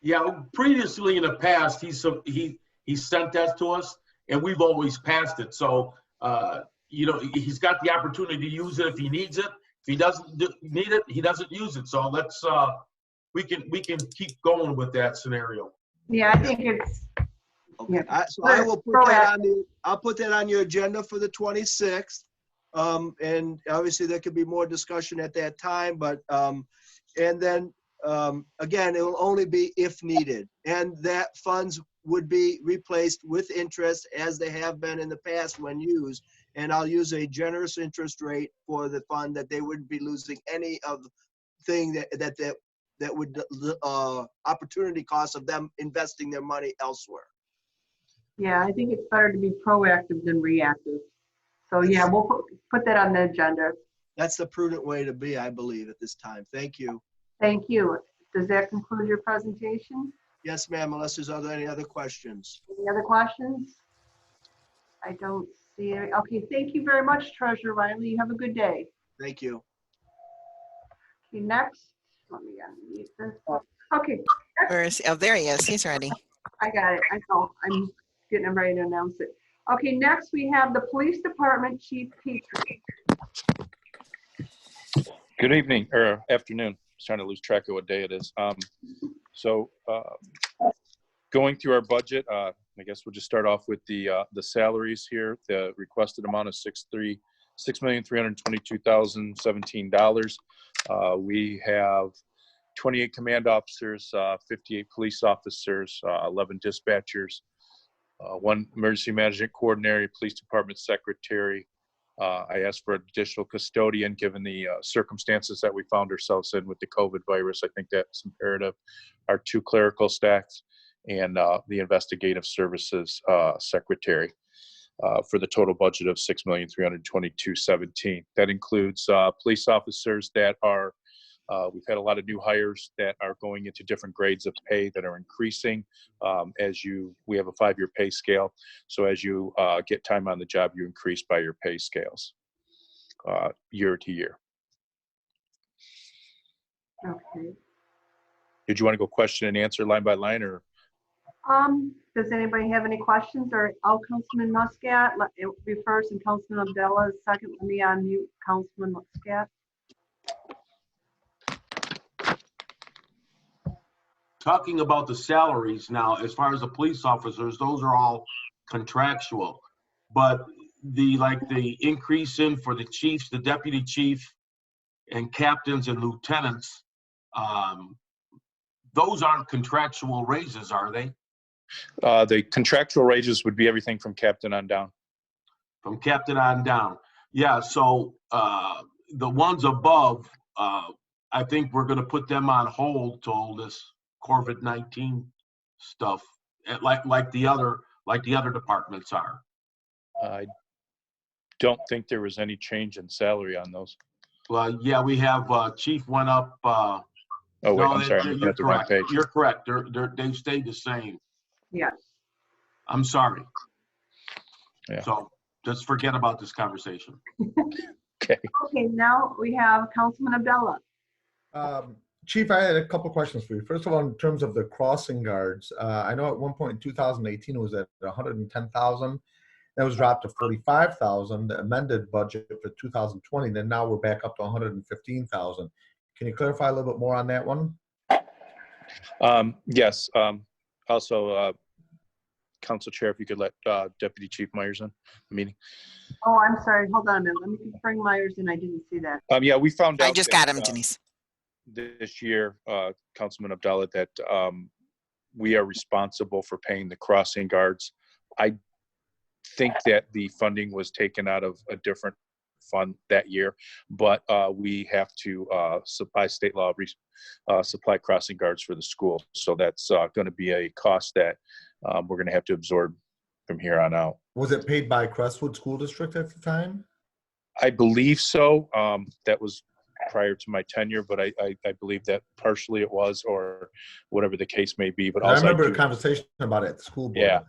Yeah, previously in the past, he sent that to us, and we've always passed it. So, he's got the opportunity to use it if he needs it. If he doesn't need it, he doesn't use it. So let's we can keep going with that scenario. Yeah, I think it's. Okay, so I will put that on I'll put that on your agenda for the 26th. And obviously there could be more discussion at that time, but and then again, it will only be if needed, and that funds would be replaced with interest as they have been in the past when used. And I'll use a generous interest rate for the fund, that they wouldn't be losing any of the thing that would opportunity cost of them investing their money elsewhere. Yeah, I think it's better to be proactive than reactive. So yeah, we'll put that on the agenda. That's the prudent way to be, I believe, at this time. Thank you. Thank you. Does that conclude your presentation? Yes, ma'am, unless there's any other questions. Any other questions? I don't see it. Okay, thank you very much, Treasurer Riley. You have a good day. Thank you. Okay, next, let me unmute this. Okay. Where is he? Oh, there he is. He's ready. I got it. I know. I'm getting ready to announce it. Okay, next we have the Police Department Chief Petrie. Good evening or afternoon. I was trying to lose track of what day it is. Going through our budget, I guess we'll just start off with the salaries here. The requested amount is $6,322,017. We have 28 command officers, 58 police officers, 11 dispatchers, 1 emergency management coordinator, police department secretary. I asked for an additional custodian given the circumstances that we found ourselves in with the COVID virus. I think that's imperative. Our 2 clerical staffs and the investigative services secretary for the total budget of $6,322,017. That includes police officers that are we've had a lot of new hires that are going into different grades of pay that are increasing we have a 5-year pay scale. So as you get time on the job, you increase by your pay scales year to year. Okay. Did you want to go question and answer line by line, or? Does anybody have any questions? Or Councilman Muscat, it will be first, and Councilman Abdullah is second. Let me unmute Councilman Muscat. Talking about the salaries now, as far as the police officers, those are all contractual. But the increase in for the chiefs, the deputy chief, and captains and lieutenants, those aren't contractual raises, are they? The contractual raises would be everything from captain on down. From captain on down. Yeah, so the ones above, I think we're going to put them on hold till this COVID-19 stuff, like the other departments are. I don't think there was any change in salary on those. Well, yeah, we have chief went up. Oh wait, I'm sorry, I'm looking at the wrong page. You're correct. They've stayed the same. Yes. I'm sorry. Yeah. So just forget about this conversation. Okay. Okay, now we have Councilman Abdullah. Chief, I had a couple questions for you. First of all, in terms of the crossing guards, I know at one point in 2018 it was at 110,000. That was dropped to 45,000. The amended budget for 2020. Then now we're back up to 115,000. Can you clarify a little bit more on that one? Yes. Also, Council Chair, if you could let Deputy Chief Myers in the meeting. Oh, I'm sorry. Hold on a minute. Let me bring Myers in. I didn't see that. Yeah, we found out. I just that, got him, Denise. This year, Councilman Abdallah, that we are responsible for paying the crossing guards. I think that the funding was taken out of a different fund that year, but we have to by state law supply crossing guards for the school. So that's going to be a cost that we're going to have to absorb from here on out. Was it paid by Crestwood School District at the time? I believe so. That was prior to my tenure, but I believe that partially it was, or whatever the case may be. But I remember a conversation about it at the school board. Yeah,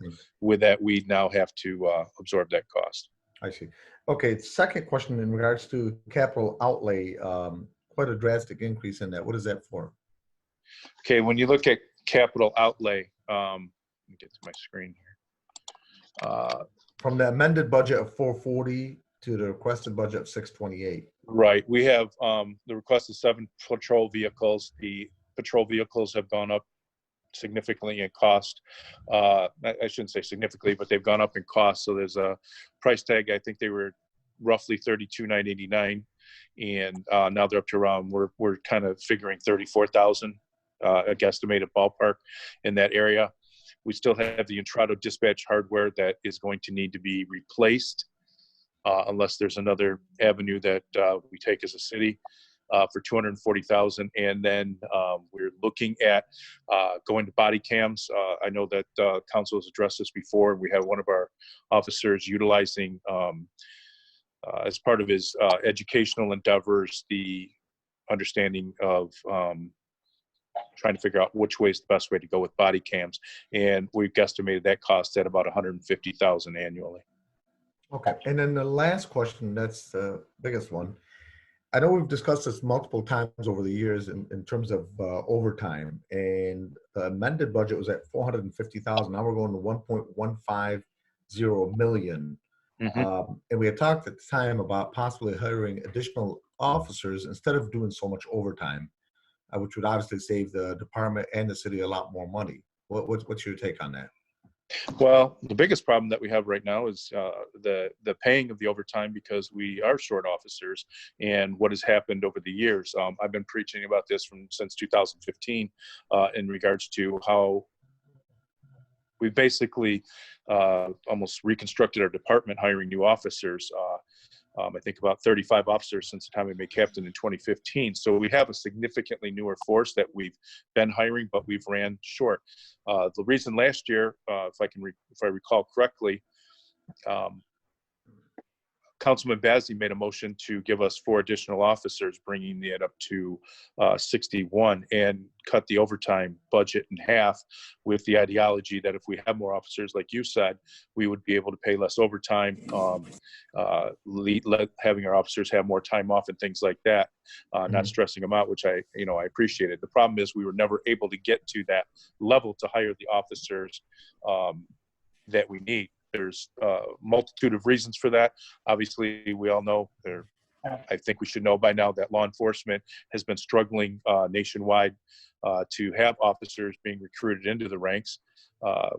with that, we now have to absorb that cost. I see. Okay, second question in regards to capital outlay, quite a drastic increase in that. What is that for? Okay, when you look at capital outlay, let me get to my screen here. From the amended budget of 440 to the requested budget of 628. Right. We have the requested 7 patrol vehicles. The patrol vehicles have gone up significantly in cost. I shouldn't say significantly, but they've gone up in cost. So there's a price tag. I think they were roughly $32,989, and now they're up to around. We're kind of figuring $34,000, a guesstimated ballpark in that area. We still have the Intrado dispatch hardware that is going to need to be replaced. Unless there's another avenue that we take as a city for $240,000, and then we're looking at going to body cams. I know that council has addressed this before. We have one of our officers utilizing, as part of his educational endeavors, the understanding of trying to figure out which way is the best way to go with body cams, and we've guesstimated that cost at about $150,000 annually. Okay, and then the last question, that's the biggest one. I know we've discussed this multiple times over the years in terms of overtime, and the amended budget was at 450,000. Now we're going to 1.150 million. Mm-hmm. And we had talked at the time about possibly hiring additional officers instead of doing so much overtime, which would obviously save the department and the city a lot more money. What's your take on that? Well, the biggest problem that we have right now is the paying of the overtime, because we are short officers, and what has happened over the years. I've been preaching about this since 2015 in regards to how we basically almost reconstructed our department, hiring new officers. I think about 35 officers since the time we made captain in 2015. So we have a significantly newer force that we've been hiring, but we've ran short. The reason last year, if I recall correctly, Councilman Bazey made a motion to give us 4 additional officers, bringing it up to 61, and cut the overtime budget in half, with the ideology that if we have more officers, like you said, we would be able to pay less overtime, having our officers have more time off and things like that, not stressing them out, which I appreciated. The problem is we were never able to get to that level to hire the officers that we need. There's a multitude of reasons for that. Obviously, we all know I think we should know by now that law enforcement has been struggling nationwide to have officers being recruited into the ranks.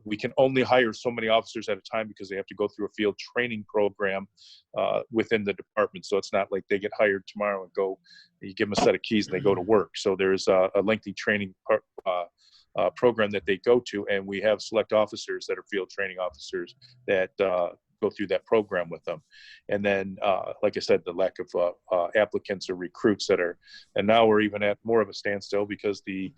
We can only hire so many officers at a time because they have to go through a field training program within the department. So it's not like they get hired tomorrow and you give them a set of keys and they go to work. So there's a lengthy training program that they go to, and we have select officers that are field training officers that go through that program with them. And then, like I said, the lack of applicants or recruits and now we're even at more of a standstill because the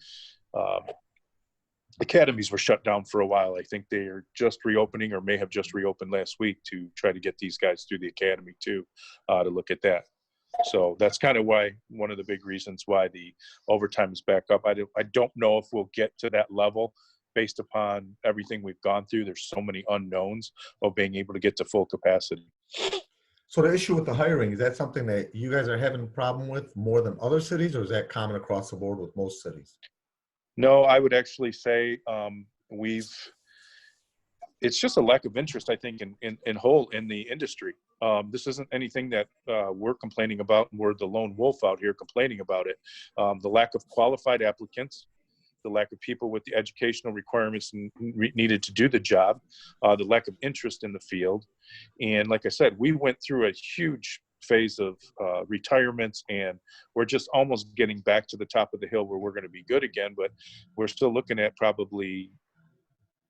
academies were shut down for a while. I think they are just reopening, or may have just reopened last week, to try to get these guys through the academy too, to look at that. So that's kind of one of the big reasons why the overtime is back up. I don't know if we'll get to that level based upon everything we've gone through. There's so many unknowns of being able to get to full capacity. So the issue with the hiring, is that something that you guys are having a problem with more than other cities, or is that common across the board with most cities? No, I would actually say it's just a lack of interest, I think, in whole in the industry. This isn't anything that we're complaining about, and we're the lone wolf out here complaining about it. The lack of qualified applicants, the lack of people with the educational requirements needed to do the job, the lack of interest in the field. And like I said, we went through a huge phase of retirements, and we're just almost getting back to the top of the hill where we're going to be good again, but we're still looking at probably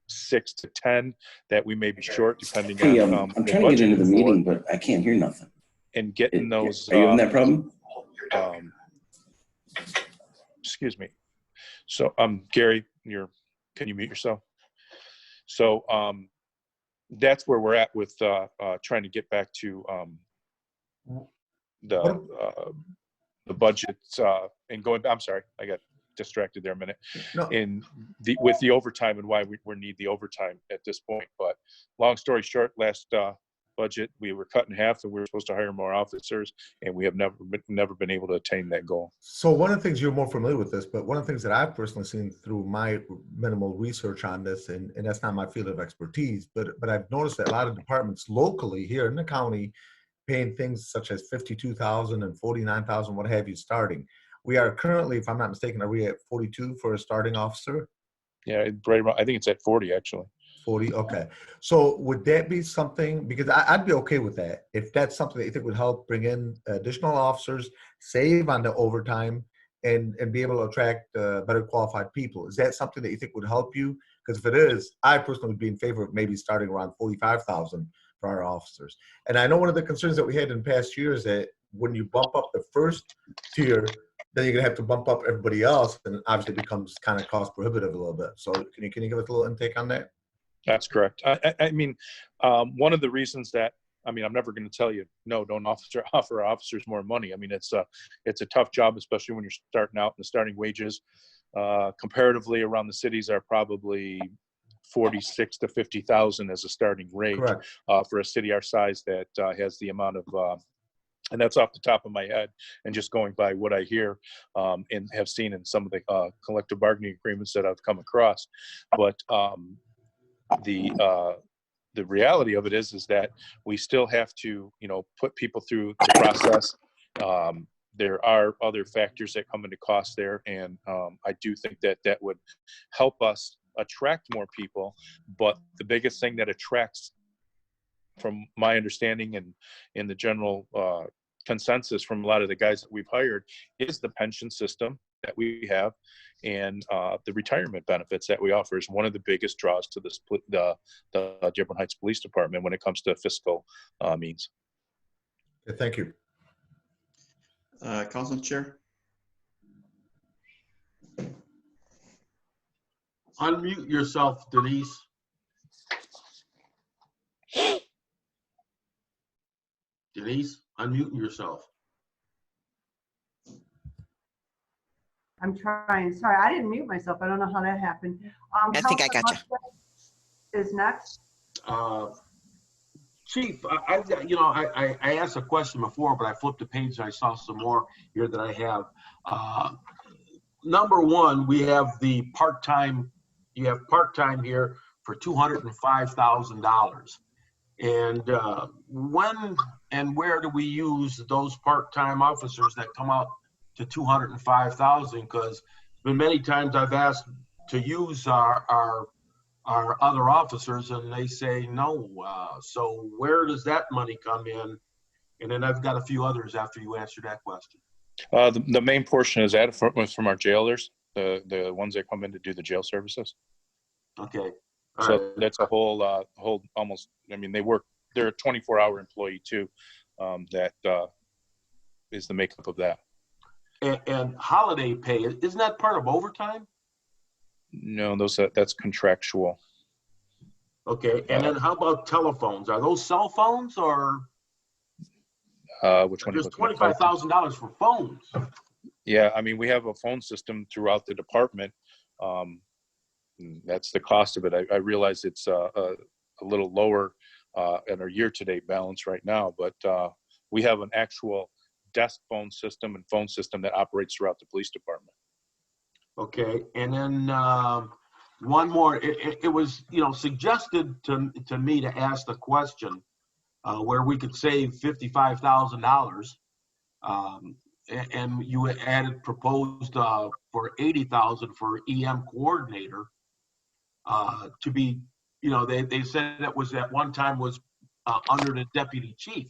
6 to 10 that we may be short, depending Hey, on I'm trying to get into the meeting, but I can't hear nothing. and getting those. Are you having that problem? Excuse me. So, Gary, can you mute yourself? So, that's where we're at with trying to get back to the budgets and going. I'm sorry, I got distracted there a minute. No. With the overtime and why we need the overtime at this point. But long story short, last budget we were cut in half, and we were supposed to hire more officers, and we have never been able to attain that goal. So one of the things, you're more familiar with this, but one of the things that I've personally seen through my minimal research on this, and that's not my field of expertise, but I've noticed that a lot of departments locally here in the county paying things such as $52,000 and $49,000, what have you, starting. We are currently, if I'm not mistaken, are we at 42 for a starting officer? Yeah, right around, I think it's at 40 actually. 40, okay. So would that be something, because I'd be okay with that, if that's something that you think would help bring in additional officers, save on the overtime, and be able to attract better qualified people. Is that something that you think would help you? Because if it is, I personally would be in favor of maybe starting around 45,000 for our officers. And I know one of the concerns that we had in past years that when you bump up the first tier, then you're gonna have to bump up everybody else, and obviously it becomes kind of cost prohibitive a little bit. So can you give us a little intake on that? That's correct. I mean, one of the reasons that, I mean, I'm never going to tell you, no, don't offer officers more money. I mean, it's a tough job, especially when you're starting out, and the starting wages comparatively around the cities are probably 46 to 50,000 as a starting rate for a city our size that has the amount of, and that's off the top of my head and just going by what I hear and have seen in some of the collective bargaining agreements that I've come across. But the reality of it is that we still have to, put people through the process. There are other factors that come into cost there, and I do think that would help us attract more people. But the biggest thing that attracts, from my understanding and in the general consensus from a lot of the guys that we've hired, is the pension system that we have, and the retirement benefits that we offer is one of the biggest draws to the Dearborn Heights Police Department when it comes to fiscal means. Okay, thank you. Council Chair. Unmute yourself, Denise. Denise, unmute yourself. I'm trying. Sorry, I didn't mute myself. I don't know how that happened. I think I got you. Is next. Chief, I asked a question before, but I flipped the page and I saw some more here that I have. Number one, we have the part-time. You have part-time here for $205,000. And when and where do we use those part-time officers that come out to 205,000? Because been many times I've asked to use our other officers, and they say no. So where does that money come in? And then I've got a few others after you answer that question. The main portion is that from our jailers, the ones that come in to do the jail services. Okay. So that's a whole almost. I mean, they're a 24-hour employee too. That is the makeup of that. And holiday pay, isn't that part of overtime? No, that's contractual. Okay, and then how about telephones? Are those cell phones or? Which one? There's $25,000 for phones. Yeah, I mean, we have a phone system throughout the department. That's the cost of it. I realize it's a little lower in our year-to-date balance right now, but we have an actual desk phone system and phone system that operates throughout the police department. Okay, and then one more. It was suggested to me to ask the question where we could save $55,000, and you added proposed for 80,000 for EM coordinator, to be, they said that was at one time was under the deputy chief.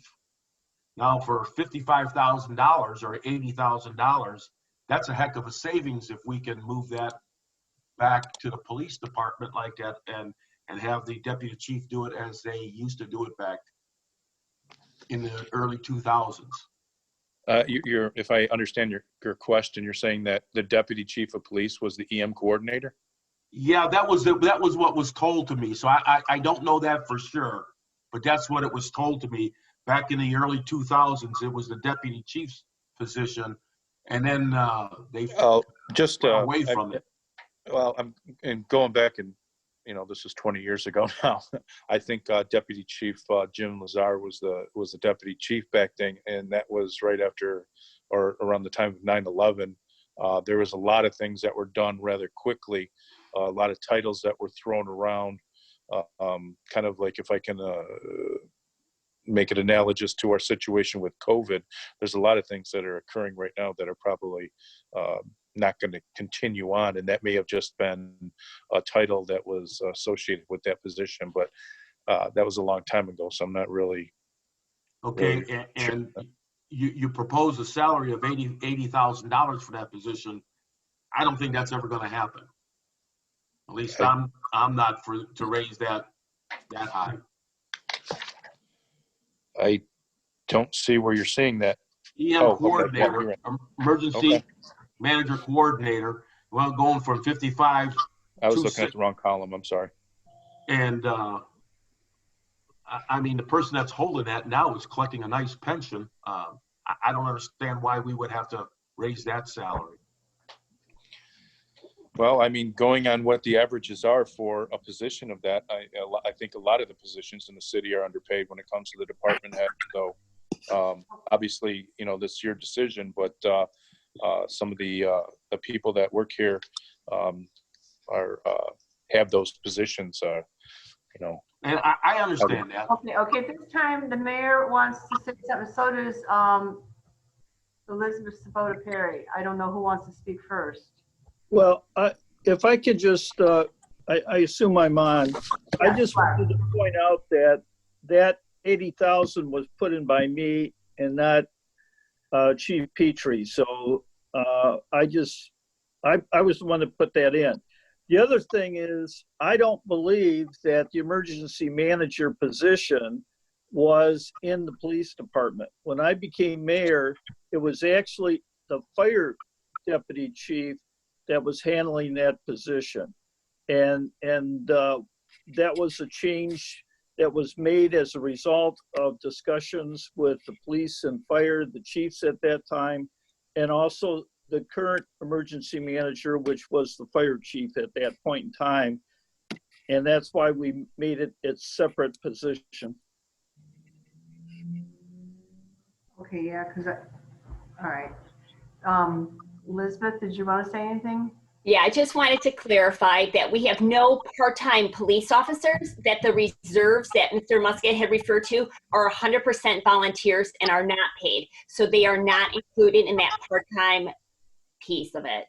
Now for $55,000 or $80,000, that's a heck of a savings if we can move that back to the police department like that and have the deputy chief do it as they used to do it back in the early 2000s. If I understand your question, you're saying that the deputy chief of police was the EM coordinator? Yeah, that was what was told to me. So I don't know that for sure, but that's what it was told to me back in the early 2000s. It was the deputy chief's position, and then they just away from it. Well, and going back, and this is 20 years ago now. I think Deputy Chief Jim Lazar was the deputy chief back then, and that was right after or around the time of 9/11. There was a lot of things that were done rather quickly, a lot of titles that were thrown around, kind of like, if I can make it analogous to our situation with COVID, there's a lot of things that are occurring right now that are probably not going to continue on, and that may have just been a title that was associated with that position, but that was a long time ago, so I'm not really okay. Really and you propose a salary of $80,000 for that position. I don't think that's ever going to happen. At least I'm not to raise that high. I don't see where you're seeing that. EM coordinator, okay, yeah, emergency okay. manager coordinator. Well, going from 55. I was looking at the wrong column. I'm sorry. And I mean, the person that's holding that now is collecting a nice pension. I don't understand why we would have to raise that salary. Well, I mean, going on what the averages are for a position of that, I think a lot of the positions in the city are underpaid when it comes to the department head. So obviously, this is your decision, but some of the people that work here have those positions, And I understand that. Okay, at this time, the mayor wants to say something, so does Elizabeth Sabota Perry. I don't know who wants to speak first. Well, if I could just, I assume I'm on. I just wanted to point out that 80,000 was put in by me and not Chief Petrie. So I was the one that put that in. The other thing is, I don't believe that the emergency manager position was in the police department. When I became mayor, it was actually the fire deputy chief that was handling that position. And that was a change that was made as a result of discussions with the police and fire, the chiefs at that time, and also the current emergency manager, which was the fire chief at that point in time. And that's why we made it its separate position. Okay, yeah, all right. Elizabeth, did you want to say anything? Yeah, I just wanted to clarify that we have no part-time police officers, that the reserves that Mr. Muscat had referred to are 100% volunteers and are not paid. So they are not included in that part-time piece of it.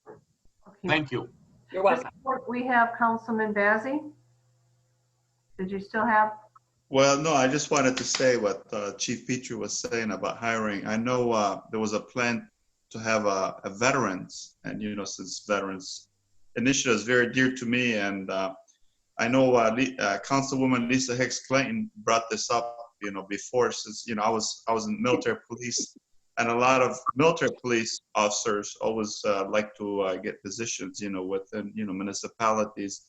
Okay. Thank you. You're welcome. We have Councilman Bazey. Did you still have? Well, no, I just wanted to say what Chief Petrie was saying about hiring. I know there was a plan to have a veterans, and since veterans initiative is very dear to me, and I know Councilwoman Lisa Hicks Clayton brought this up, before, since I was in military police, and a lot of military police officers always like to get positions, within municipalities,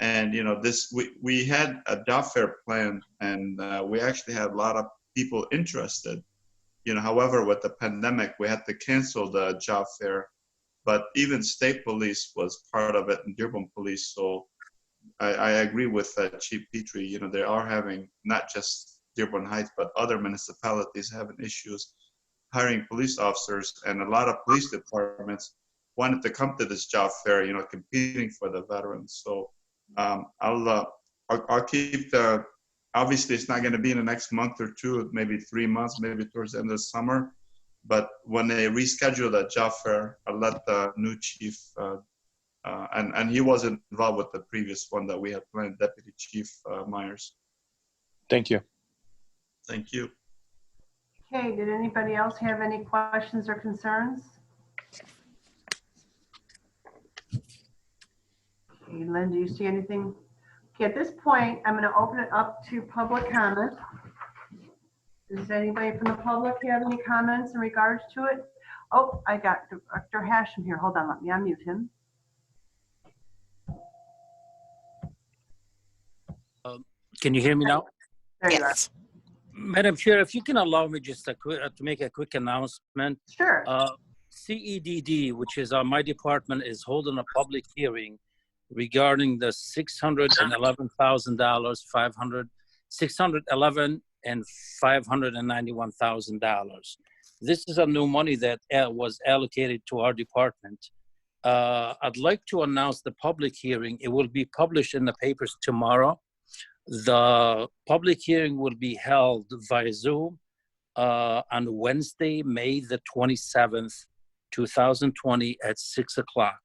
and we had a job fair plan, and we actually had a lot of people interested. However, with the pandemic, we had to cancel the job fair, but even state police was part of it, and Dearborn police. So I agree with Chief Petrie. They are having, not just Dearborn Heights, but other municipalities having issues hiring police officers, and a lot of police departments wanted to come to this job fair, competing for the veterans. So I'll keep the. Obviously, it's not going to be in the next month or two, maybe 3 months, maybe towards the end of the summer. But when they rescheduled the job fair, I let the new chief, and he wasn't involved with the previous one that we had planned, Deputy Chief Myers. Thank you. Thank you. Okay, did anybody else have any questions or concerns? Okay, Lynn, do you see anything? Okay, at this point, I'm going to open it up to public comment. Does anybody from the public have any comments in regards to it? Oh, I got Dr. Hashem here. Hold on, let me unmute him. Can you hear me now? There you Yes. Madam Chair, if you can allow me just to make a quick announcement. Sure. CEDD, which is my department, is holding a public hearing regarding the $611,000, $611 and $591,000. This is a new money that was allocated to our department. I'd like to announce the public hearing. It will be published in the papers tomorrow. The public hearing will be held via Zoom on Wednesday, May the 27th, 2020 at 6 o'clock.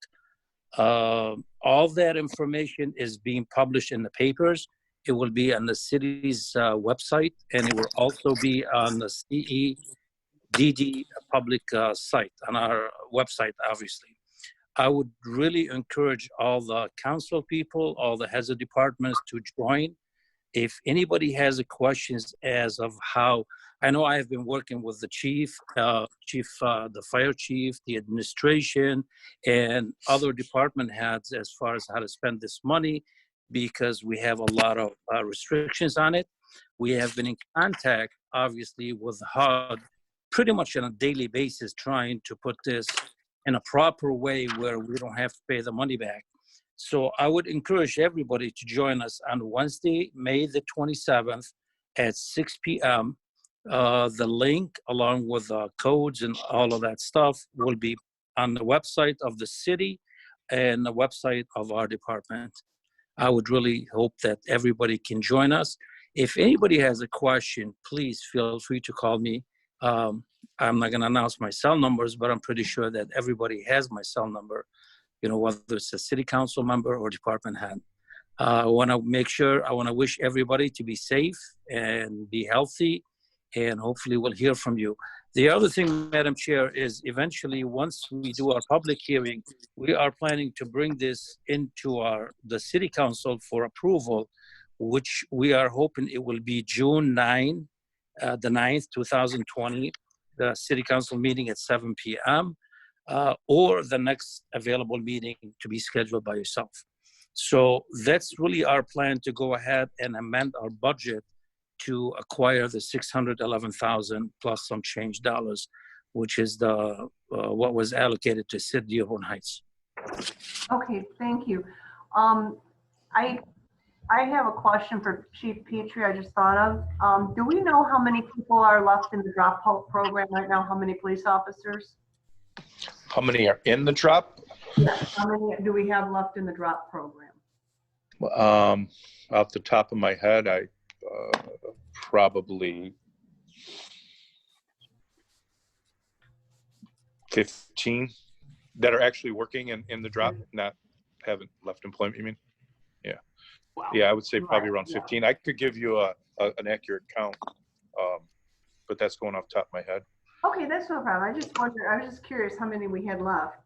All that information is being published in the papers. It will be on the city's website, and it will also be on the CEDD public site, on our website, obviously. I would really encourage all the council people, all the heads of departments to join. If anybody has questions as of how, I know I have been working with the chief, the fire chief, the administration, and other department heads as far as how to spend this money, because we have a lot of restrictions on it. We have been in contact, obviously, with HUD pretty much on a daily basis, trying to put this in a proper way where we don't have to pay the money back. So I would encourage everybody to join us on Wednesday, May the 27th at 6 p.m. The link, along with codes and all of that stuff, will be on the website of the city and the website of our department. I would really hope that everybody can join us. If anybody has a question, please feel free to call me. I'm not going to announce my cell numbers, but I'm pretty sure that everybody has my cell number, whether it's a city council member or department head. I want to wish everybody to be safe and be healthy, and hopefully we'll hear from you. The other thing, Madam Chair, is eventually once we do our public hearing, we are planning to bring this into the city council for approval, which we are hoping it will be June 9, the 9th, 2020, the city council meeting at 7 p.m. Or the next available meeting to be scheduled by yourself. So that's really our plan, to go ahead and amend our budget to acquire the $611,000 plus some change dollars, which is what was allocated to City Dearborn Heights. Okay, thank you. I have a question for Chief Petrie. I just thought of. Do we know how many people are left in the drop program right now? How many police officers? How many are in the drop? Yes. How many do we have left in the drop program? Off the top of my head, I probably 15 that are actually working in the drop, haven't left employment, you mean? Yeah. Wow. Yeah, I would say probably around 15. I could give you an accurate count, but that's going off the top of my head. Okay, that's no problem. I just wondered, I was just curious how many we had left.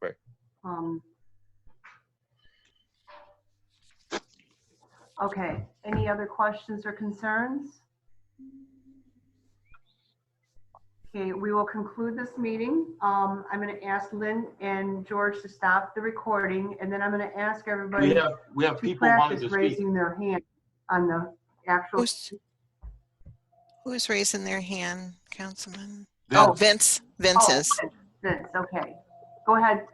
Right. Okay, any other questions or concerns? Okay, we will conclude this meeting. I'm going to ask Lynn and George to stop the recording, and then I'm going to ask everybody we have to people wanting practice to speak. raising their hand on the actual. Who's raising their hand, Councilman? Vince. Oh, Vince. Vince is. Vince, okay. Go ahead.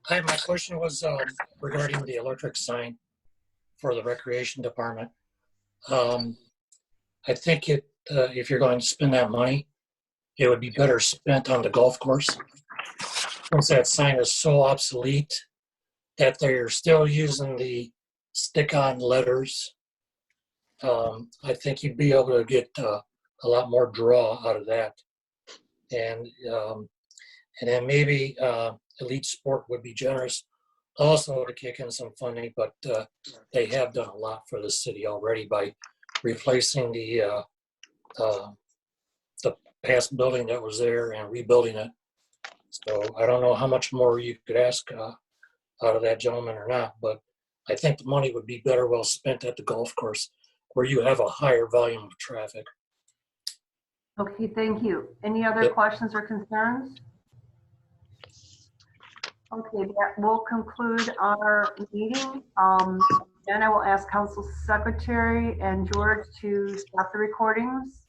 Hi, my question was regarding the electric sign for the recreation department. I think if you're going to spend that money, it would be better spent on the golf course, since that sign is so obsolete that they're still using the stick-on letters. I think you'd be able to get a lot more draw out of that And then maybe Elite Sport would be generous also to kick in some funding, but they have done a lot for the city already by replacing the past building that was there and rebuilding it. So I don't know how much more you could ask out of that gentleman or not, but I think the money would be better well spent at the golf course where you have a higher volume of traffic. Okay, thank you. Any other questions or concerns? Okay, that will conclude our meeting. Then I will ask Council Secretary and George to stop the recordings.